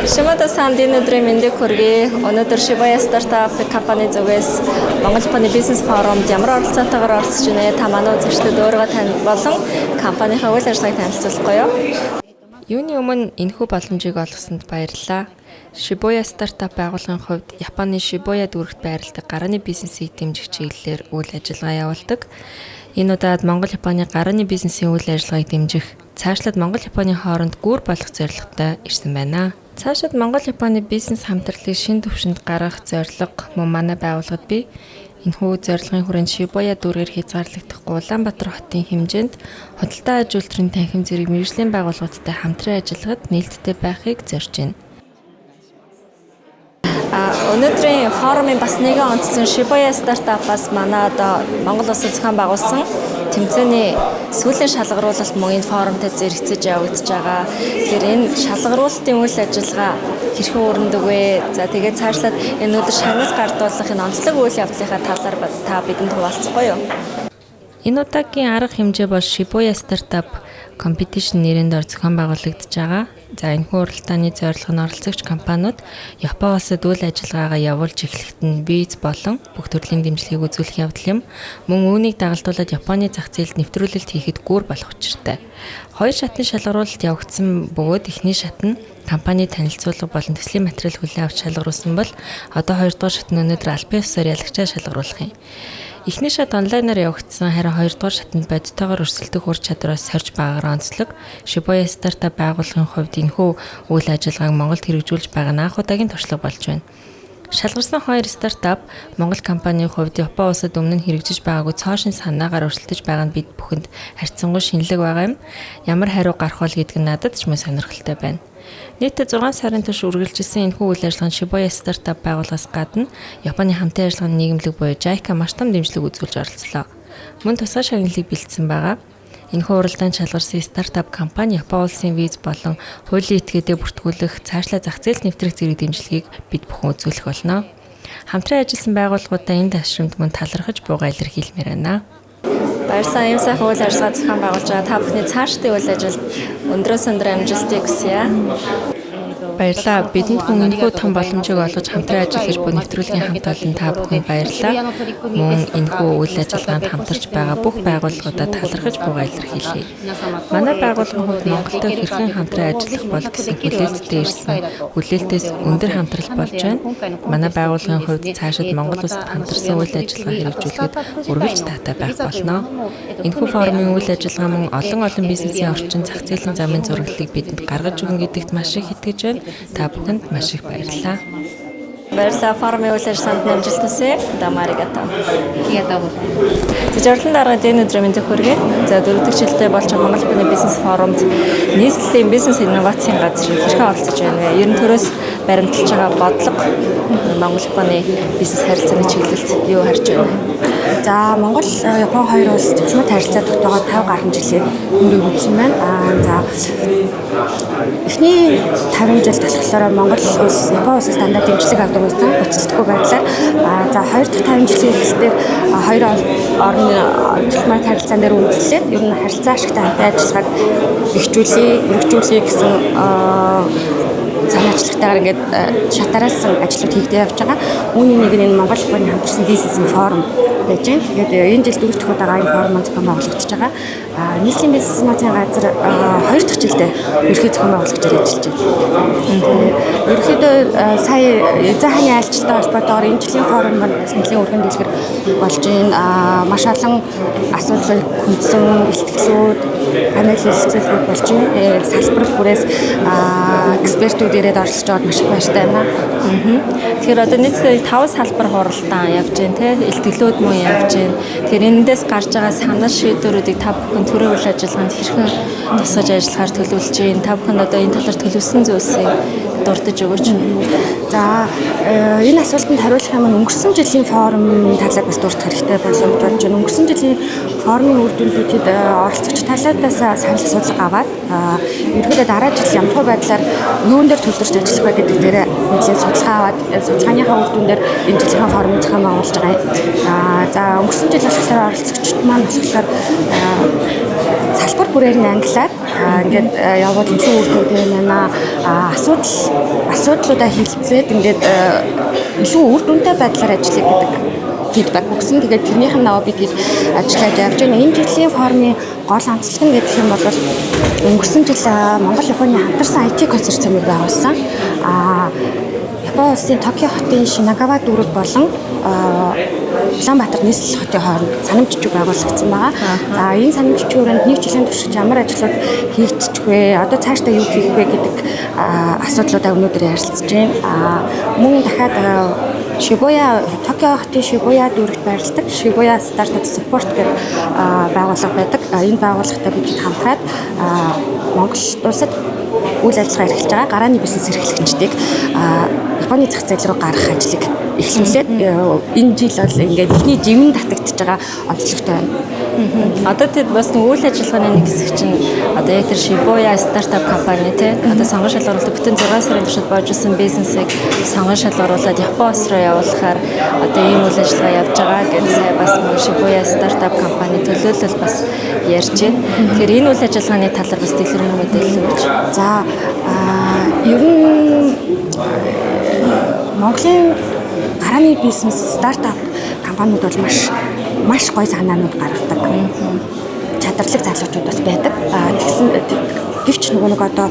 Шимада санд энэ өдрийн мэндийг хүргэе. Өнөөдөр Shibuya Startup компани зүгээс Монгол Японы бизнес форумд ямар оролцоотойгоор оролцож байна? Та манай үзэгчдэд өөрөө тань болон компанийнхаа үйл ажиллагааг танилцуулахгүй юу? Юуны өмнө энэхүү боломжийг олгосонд баярлалаа. Shibuya Startup байгууллагын хувьд Японы Shibuya дүүрэгт байрладаг гарааны бизнесийг дэмжих чиглэлээр үйл ажиллагаа явуулдаг. Энэ удаад Монгол Японы гарааны бизнесийн үйл ажиллагааг дэмжих, цаашлаад Монгол Японы хооронд гүр болох зорилготой ирсэн байна. Цаашид Монгол Японы бизнес хамтарлыг шин түвшинд гаргах зорилго мөн манай байгууллагад бий. Энэхүү зорилгын хүрээнд Shibuya дүүргээр хязгаарлагдахгүй Улаанбаатар хотын хэмжээнд худалдаа аж үйлдвэрийн танхим зэрэг мэргэжлийн байгууллагуудтай хамтран ажиллахад нээлттэй байхыг зорж байна. Өнөөдрийн форумын бас нэгэн онцлог Shibuya Startup-аас манай одоо Монгол улсын зохион байгуулсан тэмцээний сүүлийн шалгаруулалт мөн энэ форумтай зэрэгцэж явагдаж байгаа. Тэгэхээр энэ шалгаруулалтын үйл ажиллагаа хэрхэн өрнөдөг вэ? За тэгээд цаашлаад энэ өдөр шагнал гардуулах энэ онцлог үйл явдлынхаа талаар та бидэнд хуваалцахгүй юу? Энэ удаагийн арга хэмжээ бол Shibuya Startup Competition нэрээр зохион байгуулагдаж байгаа. За энэ хуралдааны зорилго нь оролцогч компаниуд Япон улсад үйл ажиллагаагаа явуулж эхлэхэд нь виз болон бүх төрлийн дэмжлэгийг үзүүлэх явдал юм. Мөн үүнийг дагалдуулаад Японы зах зээлд нэвтрүүлэлт хийхэд гүүр болох учиртай. Хоёр шатны шалгаруулалт явагдсан бөгөөд эхний шат нь компани танилцуулга болон төслийн материал хүлээн авч шалгаруулсан бол одоо хоёрдугаар шат нь өнөөдөр албан ёсоор ялагчаа шалгаруулах юм. Эхний шат онлайнаар явагдсан, харин хоёрдугаар шатанд бодитойгоор өрсөлдөх ур чадвараас сорж байгаагаар онцлог. Shibuya Startup байгууллагын хувьд энэхүү үйл ажиллагааг Монголд хэрэгжүүлж байгаа нь анх удаагийн туршлага болж байна. Шалгарсан хоёр стартап Монгол компанийн хувьд Япон улсад өмнө нь хэрэгжиж байгаагүй цоошин санаагаар өрсөлдөж байгаа нь бид бүхэнд харьцангуй шинэлэг байгаа юм. Ямар хариу гарах бол гэдэг нь надад ч мөн сонирхолтой байна. Нийтдээ 6 сарын турш үргэлжилсэн энэхүү үйл ажиллагаанд Shibuya Startup байгууллагаас гадна Японы хамтын ажиллагааны нийгэмлэг буюу JICA маш том дэмжлэг үзүүлж оролцлоо. Мөн тусгай шагналыг бэлдсэн байгаа. Энэхүү уралдаанд шалгарсан стартап компани Япон улсын виз болон хуулийн этгээдээ бүртгүүлэх, цаашлаа зах зээлд нэвтрэх зэрэг дэмжлэгийг бид бүхэн үзүүлэх болно. Хамтран ажилласан байгууллагуудаа энэ ташрамд мөн талархаж буйгаа илэрхийлмээр байна. Баярлалаа. Ийм сайхан үйл ажиллагаа зохион байгуулж байгаа та бүхний цаашдын үйл ажилд өндрөөс өндөр амжилтыг хүсье. Баярлалаа. Бидэнд хүн энэхүү том боломжийг олгож хамтран ажиллаж буй нэвтрүүлгийн хамт олон та бүхэнд баярлалаа. Мөн энэхүү үйл ажиллагаанд хамтарч байгаа бүх байгууллагуудад талархаж буйгаа илэрхийлье. Манай байгууллагын хувьд Монголтой хэрхэн хамтран ажиллах бол гэсэн хүлээлттэй ирсэн. Хүлээлтээс өндөр хамтрал болж байна. Манай байгууллагын хувьд цаашид Монгол улсад хамтарсан үйл ажиллагаа хэрэгжүүлэхэд үргэлж таатай байх болно. Энэхүү форумын үйл ажиллагаа мөн олон бизнесийн орчин зах зээлийн замын зураглалыг бидэнд гаргаж өгнө гэдэгт маш их итгэж байна. Та бүхэнд маш их баярлалаа. Баярлалаа. Форумын үйл ажиллагаанд амжилт хүсье. Дамаригата. Зөвлөн дараагийн энэ өдрийн мэндийг хүргэе. За дөрөвдөг жилдээ болж байгаа Монгол Японы бизнес форумд нийслэлийн бизнес инновацийн газар хэрхэн оролцож байна вэ? Ер нь төрөөс баримталж байгаа бодлого Монгол Японы бизнес харилцааны чиглэлд юу харж байна?
За Монгол Япон хоёр улс төвчмөд харилцаа тогтоогоод 50 гаруй жилийн өмнө үзсэн байна. За эхний 50 жил болохоор Монгол улс Япон улсаас дандаа дэмжлэг авдаг байсан. Буцалтгүй байдлаар за хоёр дахь 50 жилийн эхлэлээр хоёр орны төвчмөд харилцаан дээр үндэслээд ер нь харилцаа ашигтай хамтан ажиллагааг эрхжүүлэе гэсэн санаачлагтайгаар ингээд шатараасан ажлууд хийгдэж явж байгаа. Үүний нэг нь энэ Монгол Японы хамтарсан бизнесийн форум байж байна. Тэгээд энэ жил дөрөвт удаа байгаа энэ форум зохион байгуулагдаж байгаа. Нийслэлийн бизнес инновацийн газар хоёр дахь жилдээ ерөнхий зохион байгуулагчаар ажиллаж байна. Ерөнхийдөө сая эзэн хааны айлчлалтай холбоотойгоор энэ жилийн форум бас нэлийн өргөн дэлгэр болж байна. Маш олон асуудлыг хүндсэн бэлтгэлүүд, панел хэлэлцүүлгүүд болж байна. Салбар бүрээс экспертүүд ирээд оролцож байгаад маш их баяртай байна. Тэгэхээр одоо нийтдээ 5 салбар хуралдаан явж байна те илтгэлүүд мөн явж байна. Тэгэхээр энэндээс гарч байгаа санал шийдвэрүүдийг та бүхэн төрийн үйл ажиллагаанд хэрхэн тусгаж ажиллахаар төлөвлөж байна. Та бүхэн одоо энэ талаар төлөвлөсөн зүйлсийг дурдж өгөөч. За энэ асуултанд хариулах юм нь өнгөрсөн жилийн форумын талаар бас дурдах хэрэгтэй болж байна. Өнгөрсөн жилийн форумын үр дүндүүдэд оролцогч талаадаас санал асуулга аваад ерөнхийдөө дараа жил ямар байдлаар юун дээр төлөвлөж ажиллах вэ гэдэг дээр нэлийн судалгаа аваад судалгааныхаа үр дүндээр энэ жилийн форумыг зохион байгуулж байгаа. За өнгөрсөн жил болохоор оролцогчид маань болохоор салбар бүрээр нь англиар ингээд явбал илүү үр дүнтэй байна. Асуудлуудаа хэлцээд ингээд илүү үр дүнтэй байдлаар ажиллах гэдэг фидбек өгсөн. Тэгээд тэрнийх нь наваа бид ажиллаж явж байна. Энэ жилийн форумын гол онцлог нь гэх юм бол өнгөрсөн жил Монгол Японы хамтарсан IT консорциумыг байгуулсан. Япон улсын Токио хотын Шинагава дүүрэг болон Улаанбаатар нийслэл хотын хооронд санамж жижиг байгуулагдсан байгаа. За энэ санамж жижигөрөнд нэг жилийн турш ямар ажлууд хийгдчих вэ? Одоо цаашдаа юу хийх вэ гэдэг асуудлуудаа өнөөдөр ярилцж байна. Мөн дахиад Токио хотын Shibuya дүүрэгт байрладаг Shibuya Startup Support гэдэг байгууллага байдаг. Энэ байгууллагатай бид хамтраад Монгол улсад үйл ажиллагаа эрхэлж байгаа гарааны бизнес эрхлэгчдийг Японы зах зээл рүү гаргах ажлыг эхлүүлээд энэ жил бол ингээд ихний жимэн татагдчихж байгаа онцлогтой байна.
Одоо тэд бас нэг үйл ажиллагааны нэг хэсэг чинь одоо яг тэр Shibuya стартап компани те одоо сонгон шалгаруулалт бүтэн 6 сарын туршид болж исэн бизнесийг сонгон шалгаруулад Японоос руу явуулахаар одоо ийм үйл ажиллагаа явж байгаа гэж сая бас Shibuya стартап компани төлөөлөл бас ярьж байна. Тэгэхээр энэ үйл ажиллагааны талаар бас дэлгэрэнгүй мэдээлэл өгч.
За ер нь Монголын гарааны бизнес стартап компаниуд бол маш гоё санаанууд гаргадаг. Чадварлаг залуучууд бас байдаг. Тэгсэн гэвч нэг одоо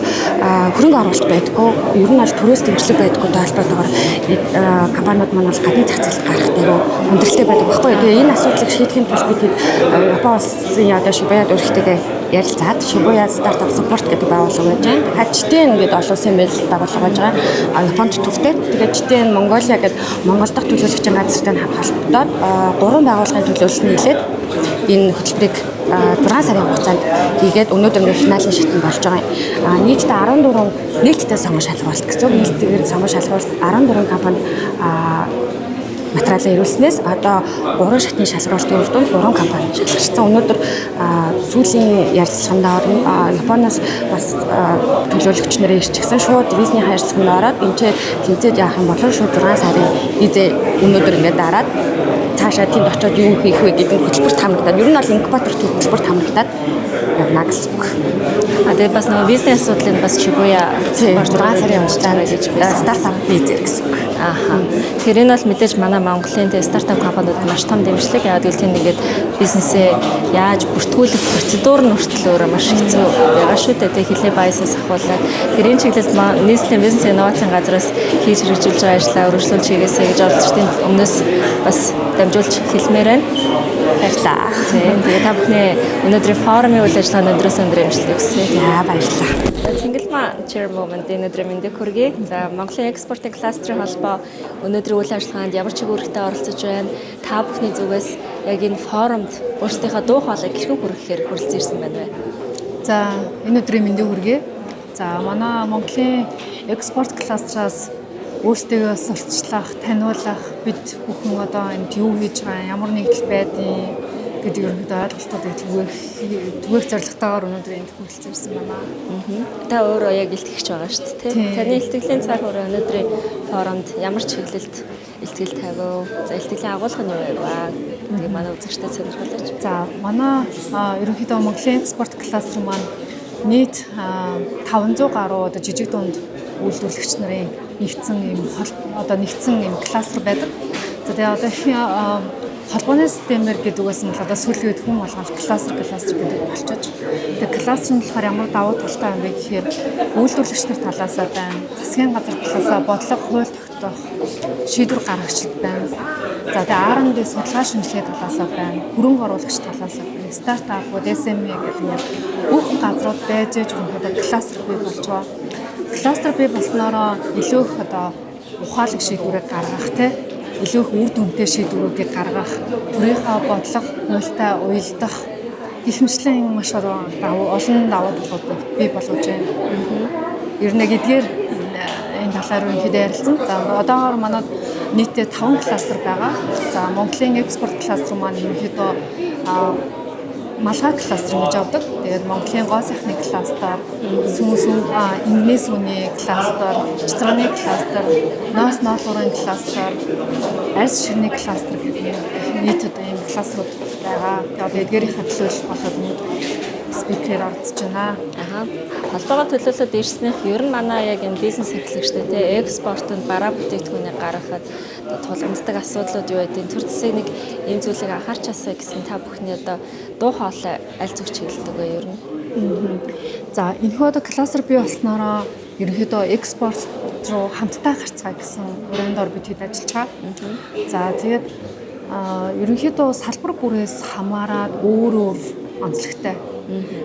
хөрөнгө оруулалт байдгүй. Ер нь бол төрөөс дэмжлэг байдгүй тоолбоотойгоор компаниуд маань бол гадны зах зээлд гарах дээр хүндрэлтэй байдаг байхгүй. Тэгээ энэ асуудлыг шийдэхин тулд бид Японы улсын одоо Shibuya өрхтэйгээ ярилцаад Shibuya стартап support гэдэг байгууллага байж байна. Хажтын гэдэг олон улсын мэдээлэл байгууллага байж байгаа. Японд төвтэй. Тэгээд жишээ нь Mongolia гэдэг Монгол дахь төлөөлөгчийн газартай хамтдаад 3 байгууллагын төлөөлөл нийлээд энэ хөтөлбөрийг 6 сарын хугацаанд хийгээд өнөөдөр нэг финалийн шатнд болж байгаа юм. Нийтдээ сонгон шалгаруулалт гэсэн. Нийтдээ сонгон шалгаруулалт 14 компани материалаа ирүүлснээс одоо 3 шатны шалгаруулалтын үр дүнд 3 компани шалгарсан. Өнөөдөр сүүлийн ярилцлаганд Японоос бас төлөөлөгч нарын ирчихсэн. Шууд визний хайрцагт ороод эмчээд тэмцээд явах юм бол шууд 6 сарын визээ өнөөдөр ингээд дараад цаашаа тэнд очиод юу хийх вэ гэдэг хөтөлбөрт хамрагдаад ер нь бол инкубаторт хөтөлбөрт хамрагдаад явна гэсэн үг.
Тэгээ бас нэг бизнес асуудлыг бас Shibuya
6 сарын хугацаанд гэж стартап визээр гэсэн үг.
Тэгэхээр энэ бол мэдээж манай Монголын стартап компаниуд маш том дэмжлэг. Яг л тийм нэгээд бизнесээ яаж бүртгүүлэх процедур нь хүртэл өөрөө маш хэцүү байгаа шүү дээ. Тэгээ хэлний баясаас ахуулаад тэр энэ чиглэлд нийслэлийн бизнес инновацийн газраас хийж хэрэгжүүлж байгаа ажлаа өргөжлүүлж хийгээсэй гэж оролцогчдын өмнөөс бас дамжуулж хэлмээр байна.
Баярлалаа.
Тэгээ та бүхний өнөөдрийн форумын үйл ажиллагааны өдрөөс өндөр амжилт хүсье.
Баярлалаа.
Цэнгэлмаа chair moment өнөөдрийн мэндийг хүргэе. За Монголын экспортын кластерын холбоо өнөөдрийн үйл ажиллагаанд ямар ч үүрэгтэй оролцож байна. Та бүхний зүгээс яг энэ форумд өөрсдийнхөө дуу хоолойг хэрхэн хүргэхээр хүрэлцэн ирсэн байна вэ?
За энэ өдрийн мэндийг хүргэе. За манай Монголын экспорт кластераас өөрсдөө сурталчлах, таниулах, бид бүхэн одоо энд юу хийж байгаа, ямар нэгдэл байдгийг гэдэг ерөнхийдөө ойлголтуудыг түгээх зорилготойгоор өнөөдөр энд хүрэлцэн ирсэн байна.
Та өөрөө яг илтгэгч байгаа шүү дээ. Таны илтгэлийн цаг өөрөө өнөөдрийн форумд ямар чиглэлд илтгэл тавив? За илтгэлийн агуулга нь юу вэ? Тэгээ манай үзэгчдэд сонирхолтой.
За манай ерөнхийдөө Монголын экспорт кластер маань нийт 500 гаруй одоо жижиг дунд үйлдвэрлэгч нарын нэгдсэн ийм кластер байдаг. За тэгээ одоо холбооны системээр гэдгээс нь одоо сүүлийн үед хүн болгоно кластер гэдэг болчихож. Тэгээ кластер нь болохоор ямар давуу талтай юм бэ гэхээр үйлдвэрлэгч нар талаасаа байна. Засгийн газар талаасаа бодлого хууль тогтоох шийдвэр гаргагчид байна. За тэгээ R&D судалгаа шинжилгээ талаасаа байна. Хөрөнгө оруулагч талаасаа байна. Стартапууд, SME гэх мэт бүх газрууд байж өнөөдөр кластер бий болж байгаа. Кластер бий болсноороо илүү их одоо ухаалаг шийдвэрийг гаргах илүү их үр дүнтэй шийдвэрүүдийг гаргах, төрийнхөө бодлого, хуультай уялдах гэх мэтлэн маш олон давуу талууд бий болгож байна. Ер нь эдгээр энэ талаар ерөнхийдөө ярилцсан. За одоогоор манайд нийтдээ 5 кластер байгаа. За Монголын экспорт кластер маань ерөнхийдөө малгай кластер гэж авдаг. Тэгээд Монголын гоо сайхны кластер, инглиш үний кластер, цэцэрлэгийн кластер, ноос ноолуурын кластер, арьс ширхний кластер гэдэг нийт одоо ийм кластерууд байгаа. Тэгээд эдгээрийн төлөөлөл болоод спикер оролцож байна.
Холбоогоо төлөөлөлд ирснэх ер нь манай яг энэ бизнес эрхлэгчтэй экспортод бараа бүтээгдэхүүнийг гаргахад тулгамддаг асуудлууд юу гэдэг төр зэсийг нэг ийм зүйлийг анхаарчаасаа гэсэн та бүхний одоо дуу хоолой аль зүг чиглэлдэг вэ ер нь?
За энэхүү одоо кластер бий болсноороо ерөнхийдөө экспорт руу хамтдаа гарцгаа гэсэн өрөөндөө бид хэд ажиллаж байгаа. За тэгээд ерөнхийдөө салбар бүрээс хамаарад өөр онцлогтой.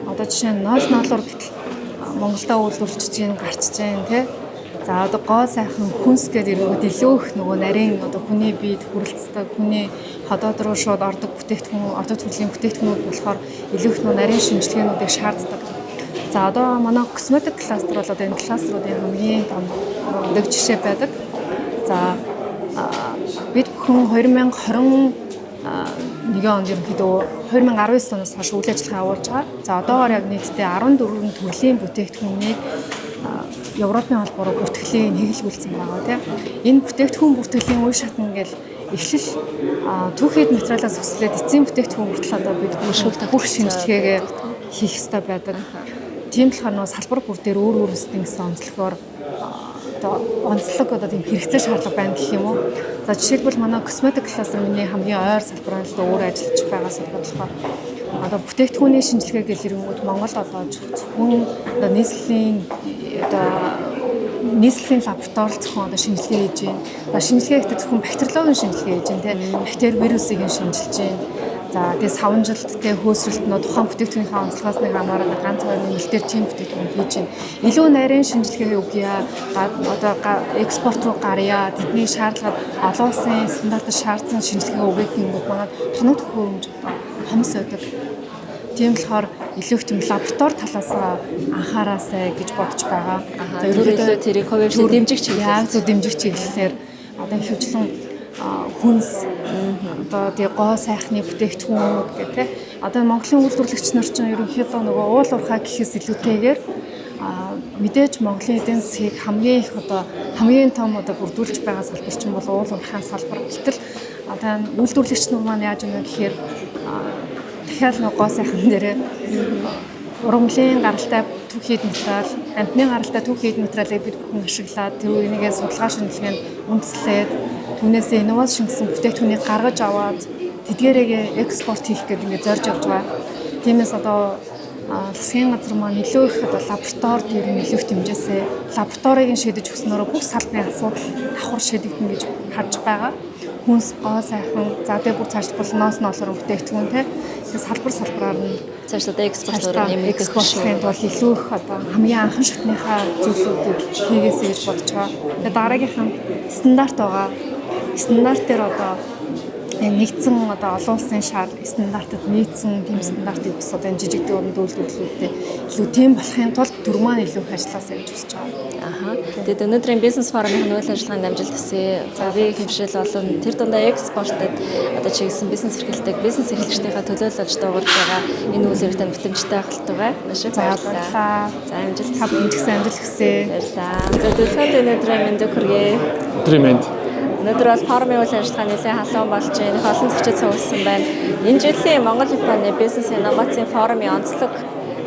Одоо жишээ нь ноос ноолуур гэтэл Монголда үйлдвэрлэж чинь гарчиж байна тий. За одоо гоо сайхан хүнс гэдэг иргүүд илүү их нөгөө нарийн одоо хүний биед хүрэлцдэг, хүний ходоод руу шууд ордог бүтээгдэхүүн, ордог төрлийн бүтээгдэхүүнүүд болохоор илүү их нөгөө нарийн шинжилгээнүүдийг шаарддаг. За одоо манай косметик кластер бол одоо энэ кластеруудын хамгийн том жишээ байдаг. За бид бүхэн 2020 онд ерөнхийдөө 2019 оноос хойш үйл ажиллагаа явуулж байгаа. За одоогоор яг нийтдээ 14 төрлийн бүтээгдэхүүнийг Европын холбоо руу бүртгэлийн хэглүүлсэн байгаа тийм. Энэ бүтээгдэхүүн бүртгэлийн үе шатна гэж эхлэл түүхийд материалаас өсөлөд эцсийн бүтээгдэхүүн хүртэл одоо бид бүх шинжилгээгээ хийх ёстой байдаг. Тийм болохоор нөө салбар бүр дээр өөр өөрсдийн гэсэн онцлогоор одоо онцлог одоо тийм хэрэгцээ шаардлага байна гэх юм уу. За жишээлбэл манай косметик кластер миний хамгийн ойр салбар нь л өөр ажиллаж байгаа салбар болохоор одоо бүтээгдэхүүний шинжилгээ гэх хэрэгүүд Монгол одоо зөвхөн одоо нийслэлийн лаборатори зөвхөн одоо шинжилгээ хийж байна. За шинжилгээ гэхдээ зөвхөн бактериологийн шинжилгээ хийж байна тийм бактери вирусыг шинжилж байна. За тэгээ савнжилт тэгээ хөөсрөлт нөө тухайн бүтээгдэхүүнийхээ онцлогоос нэг хамааран ганц хоёр нэмэлтээр тийм бүтээгдэхүүн хийж байна. Илүү нарийн шинжилгээ өгье. Одоо экспорт руу гарья. Тэдний шаардлагад олон улсын стандартад шаардсан шинжилгээ өгөх гэмээр манай тоног төхөөрөмж хомс байдаг. Тийм болохоор илүү их тийм лаборатори талаас анхаараасай гэж бодож байгаа.
За ерөнхийдөө тэрийг хувьд дэмжих чиглэлээр
яг зөв дэмжих чиглэлээр одоо хөвчлэн хүнс одоо тий гоо сайхны бүтээгдэхүүнүүд гэх тээ одоо Монголын үйлдвэрлэгч нар чинь ерөнхийдөө нөгөө уул уурхай гэхээс илүүтэйгээр мэдээж Монголын эдийн засгийг хамгийн том одоо бүрдүүлж байгаа салбар чинь бол уул уурхай салбар. Гэтэл одоо үйлдвэрлэгч нар маань яаж юм гэхээр дахиад нөгөө гоо сайхан дээрээ ургамлын гаралтай түүхийд материал, амтны гаралтай түүхийд материалыг бид бүхэн ашиглаад тэр үеийнхээ судалгаа шинжилгээнд үндэслээд түүнээсээ инновац шингэсэн бүтээгдэхүүнийг гаргаж аваад тэдгээрээ экспорт хийх гэдэг ингээд зорж явж байгаа. Тиймээс одоо засгийн газар маань илүү их одоо лаборатори дээр илүү их хэмжээсээ лабораторийг шийдэж өгснөөрөө бүх салбарын асуудал давхар шийдэгдэнэ гэж харж байгаа. Хүнс гоо сайхан за тэгээ бүр цааш болноос нь олоор бүтээгдэхүүн те салбараар нь
цааш одоо экспортлоор нэмэгдэх
экспортлын тул илүү их одоо хамгийн анхан шатныхаа зүйлсүүдийг хийгээсэй гэж бодож байгаа. Тэгээ дараагийнх нь стандарт байгаа. Стандарт дээр одоо нэгдсэн одоо олон улсын стандартад нийцсэн тийм стандартыг бас одоо энэ жижиг дөрвөн үйлдвэрлэлүүдэд илүү тийм болохын тулд төр маань илүү их ажилласаа гэж хүсэж байгаа.
Тэгээд өнөөдрийн бизнес форумын үйл ажиллагааны амжилт төсөө завийн хэмжил болон тэр дундаа экспортод одоо чиглэсэн бизнес эрхлэгчдийнхээ төлөөлөлж дуугарч байгаа энэ үйл хэрэгтээ бүтэмжтэй халтугай. Маш их баярлалаа. За амжилт та бүхэнд амжилт хүсье. Баярлалаа. За төлөвлөлт өнөөдрийн мэндийг хүргэе.
Өдрийн мэнд.
Өнөөдөр бол форумын үйл ажиллагаа нэлээд халуун болж байна. Их олон зочид суусан байна. Энэ жилийн Монгол-Японы бизнес инновацийн форумын онцлог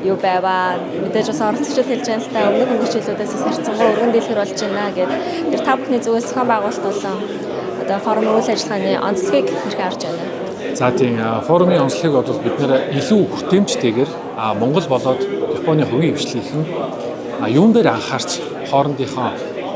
юу байваа? Мэдээж бас оролцогчид хэлж байгаа л та өмнөх жилүүдээс харьцангуй өргөн дэлгэр болж байна гэдэг. Тэр та бүхний зүгээс зохион байгуулалт болон одоо форумын үйл ажиллагааны онцлогийг хэрхэн харж байна?
За тийм форумын онцлогийг бол бид нэр илүү хүртээмжтэйгээр Монгол болоод Японы хувийн хвшлийнхэн юун дээр анхаарч хоорондынхоо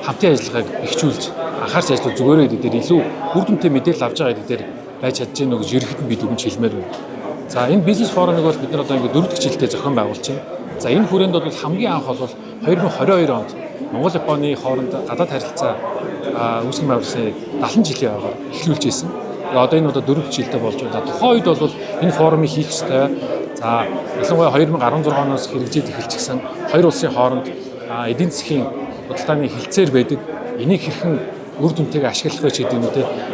хамтын ажиллагааг эхжүүлж анхаарч ажиллах зүгээрээ эд дээр илүү үр дүнтэй мэдээлэл авч байгаа эд дээр байж чадж гэнэ гэж ерөнхийд нь бид өгч хэлмээр байна. За энэ бизнес форумыг бол бид нар одоо ингээд 4 дахь жилдээ зохион байгуулж байна. За энэ хүрээнд бол хамгийн анх бол 2022 онд Монгол Японы хооронд гадаад харилцаа үүсгэн байгуулсан 70 жилийн агаар эхлүүлж ирсэн. Одоо энэ одоо 4 жилдээ болж байна. Тухайн үед бол энэ форумыг хийх ёстой. За ялангуяа 2016 оноос хэрэгжиж эхэлчихсэн хоёр улсын хооронд эдийн засгийн худалдааны хилцээр байдаг. Энийг хэрхэн үр дүнтэйг ашиглах вэ гэдэг нь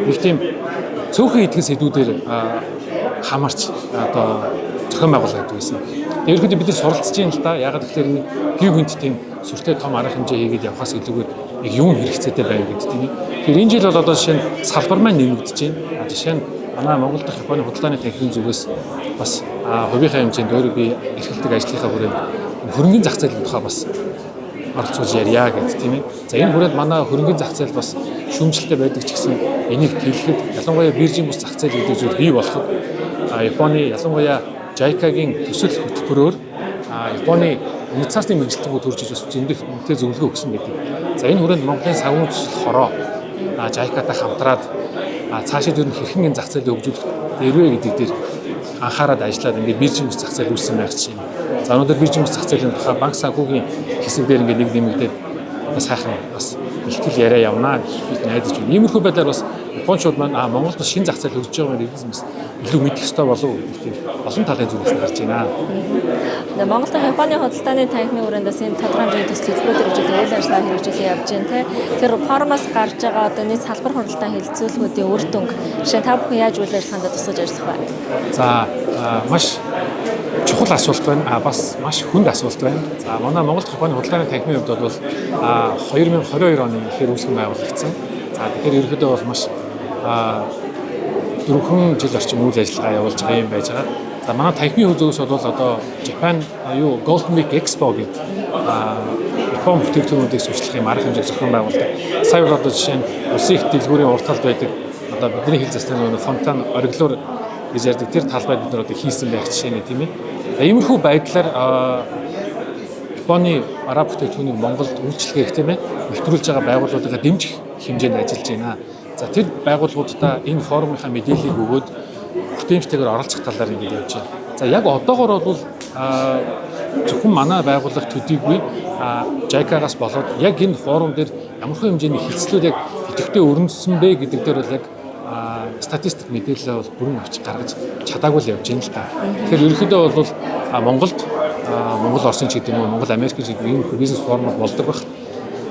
нэг тийм цөөхөн идэхс сэдвүүдээр хамаарч одоо зохион байгуулагддаг байсан. Ерөнхийдөө бид нар суралцж байна л да. Ягаад гэвэл гів гинт тийм сүртэй том арга хэмжээ хийгээд явахаас илүүгээр яг юу хэрэгцээтэй байв гэдэг тийм. Тэгэхээр энэ жил бол одоо жишээ нь салбар маань нэмэгдэж байна. Жишээ нь манай Монгол дахь Японы худалдааны танхимын зүгээс бас хувийнхаа хэмжээнд өөрөө би эрхэлдэг ажлынхаа хүрээнд хөрөнгөний зах зээлийн тухай бас оролцуулж ярья гэдэг тийм ээ. За энэ хүрээнд манай хөрөнгөний зах зээл бас шүүмжлэлтэй байдаг ч гэсэн энийг тэлэхэд ялангуяа биржийн бус зах зээл гэдэг зүйл бий болоход Японы ялангуяа JICA-гийн төсөл хөтөлбөрөөр Японы үнэт цаасны мэргэжилтэнгүүд төрж бас зөндөх үнэтэй зөвлөгөө өгсөн байдаг. За энэ хүрээнд Монголын савын төсөл хороо JICA-тай хамтраад цаашид ер нь хэрхэн энэ зах зээлийг хөгжүүлэх дээрвэ гэдэг дээр анхаарал ажиллаад ингээд биржийн бус зах зээл үүссэн байх чинь. За өнөөдөр биржийн бус зах зээлийн тухай банк санхүүгийн хэсэг дээр ингээд нэг нэмэгдээд сайхан бас ихтгэл яриа явнаа гэж би найдаж байна. Иймэрхүү байдлаар бас
Япончууд маань Монголд шинэ зах зээл хөгжиж байгаа бизнес илүү мэдэх ёстой болов уу гэх тийм олон талын зүйлээс гарч байна.
Тэгээ Монголын Японы худалдааны танхимын хүрээндээс энэ тодорхой хэмжээний төсөлтүүд хэрэгжүүлэх үйл ажиллагаа хэрэгжүүлээ явж байна те. Тэгэхээр форумаас гарч байгаа одоо нийт салбар хуралдаан хэлэлцүүлгүүдийн үр дүнг жишээ та бүхэн яаж үйл ажиллагаанд тусгаж ажиллах вэ?
За маш чухал асуулт байна. Бас маш хүнд асуулт байна. За манай Монгол Японы худалдааны танхимын хувьд бол 2022 оны ихээр үүсгэн байгуулагдсан. За тэгэхээр ерөнхийдөө бол маш 4 жил орчим үйл ажиллагаа явуулж байгаа юм байж байгаа. За манай танхимын үзүүс бол одоо Japan Golden Week Expo гэдэг Япон бүтээгдэхүүнүүдийг сучлах юм арга хэмжээг зохион байгуулдаг. Сая бол одоо жишээ нь улсын их дэлгүүрийн урт талд байдаг одоо бидний хэл засгийн фонтан ориглоор гэж ярьдаг тэр талбайд бид нар одоо хийсэн байх жишээ нь тийм ээ. Иймэрхүү байдлаар Японы арга бүтээгдэхүүнийг Монголд үйлчлэгээх тийм ээ нэвтрүүлж байгаа байгууллагуудаа дэмжих хэмжээнд ажиллаж байна. За тэр байгууллагуудаа энэ форумынхаа мэдээллийг өгөөд бүтээмжтэйгээр оролцох талаар ингэж явж байна. За яг одоогоор бол зөвхөн манай байгууллага төдийгүй JICA-гаас болоод яг энэ форум дээр ямар хэмжээний хэлцлүүд яг идэвхтэй өрнөсөн бэ гэдэг дээр бол яг статистик мэдээлэл бол бүрэн авч гаргаж чадаагүй л явж байна л та. Тэгэхээр ерөнхийдөө бол Монголд Монгол Оросын ч гэдэг юм уу Монгол Америк ч гэдэг ийм бизнес форумд болдог байх.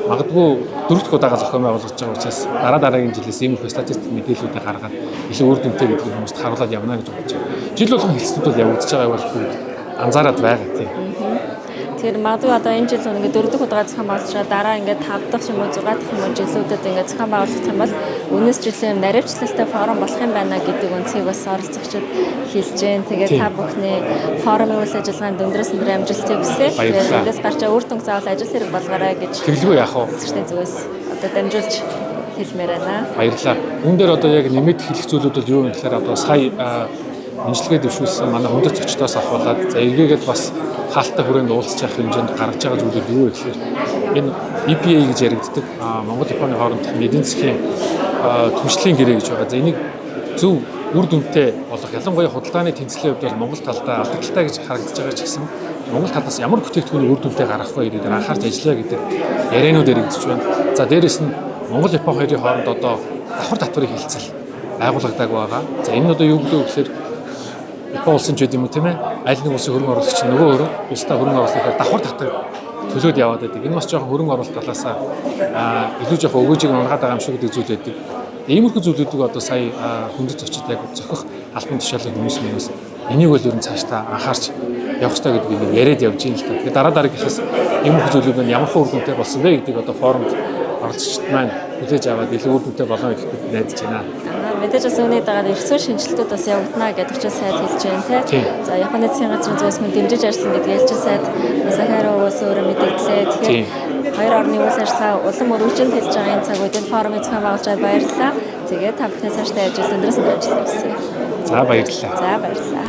Магадгүй 4 дахь удаага зохион байгуулж байгаа учраас дараагийн жилээс ийм их статистик мэдээллүүдийг гаргаад илүү үр дүнтэй гэдэг хүмүүст харуулад явна гэж бодож байна. Жил болгон хэлцүүд бол явагдаж байгааг бол анзаараад байгаа тийм.
Тэгэхээр магадгүй одоо энэ жил ингээд 4 дахь удаа зохион байгуулж байгаа дараа ингээд 5 дахь юм уу 6 дахь юм уу жилүүдэд ингээд зохион байгуулах юм бол өнөөс жилийн наривчлалтай форум болох юм байна гэдэг үнцгийг бас оролцогчид хэлж байна. Тэгээд та бүхний форумын үйл ажиллагаанд өндрөөс өндөр амжилтыг хүсье. Тэгээд эндээс гарч байгаа үр дүнг заавал ажил хэрэг болгоорой гэж
тэглгүй яах вэ?
Эцэгчдийн зүгээс одоо дамжуулж хэлмээр байна.
Баярлалаа. Үүн дээр одоо яг нэмэт хэлэх зүйлүүд бол юу юм гэхээр одоо сая шинжилгээ дэвшүүлсэн манай хүндэт зочдоос авахуулаад за эргээгээд бас хаалттай хүрээнд уулзах хэмжээнд гаргаж байгаа зүйлүүд юу вэ гэхээр энэ EPA гэж яригддаг Монгол Японы хоорондох эдийн засгийн түвшлийн гэрээ гэж байгаа. За энийг зөв үр дүнтэй болох ялангуяа худалдааны тэнцлийн хувьд бол Монгол талдаа алдагдaltaй гэж харагдаж байгаа ч гэсэн Монгол талаас ямар бүтээгдэхүүнийг үр дүнтэй гаргах вэ гэдэг анхаарч ажиллая гэдэг яриануд яригдж байна. За дээрэс нь Монгол Япон хоёрын хооронд одоо давхар татврын хэлцэл байгуулагдаад байгаа. За энэ нь одоо юу гэдэг вэ гэхээр Япон улсын ч гэдэг юм уу тийм ээ аль нэг улсын хөрөнгө оруулагч нөгөө өөрөө улстай хөрөнгө оруулахаар давхар татвар төлөөд яваад байдаг. Энэ бас жоохон хөрөнгө оруулалт талаасаа илүү жоохон өгөөжийг унгаад байгаа юм шиг гэдэг зүйл байдаг. Иймэрхүү зүйлүүдийг одоо сая хүндэт зочид яг зохих албан тушаалын хүмүүс мэнээс энийг бол ер нь цаашдаа анхаарч явах хэрэгтэй гэдгийг яриад явж юм л та. Тэгэхээр дараагийнхаас иймэрхүү зүйлүүд нь ямар үр дүнтэй болсон бэ гэдгийг одоо форумд оролцогчид маань хүлээж аваад илүү үр дүнтэй болно гэдэгт найдаж байна.
Мэдээж бас үүний дагаад эрсүү шинжилтүүд бас явагдана гэдэг учраас сайд хэлж байна те. За Японы засгийн газрын зүгээс мөн дэмжиж ажиллана гэдэг ялчин сайд Сахаровоос өөрөө мэдээллээ. Тэгэхээр хоёр орны үйл ажиллагаа улам өргөжинд хэлж байгаа энэ цаг үед энэ форумын зохион байгуулж баярлалаа. Тэгээд та бүхний цаашдаа ажил өндрөөс нь ажиллах хүсье.
За баярлалаа.
За баярлалаа.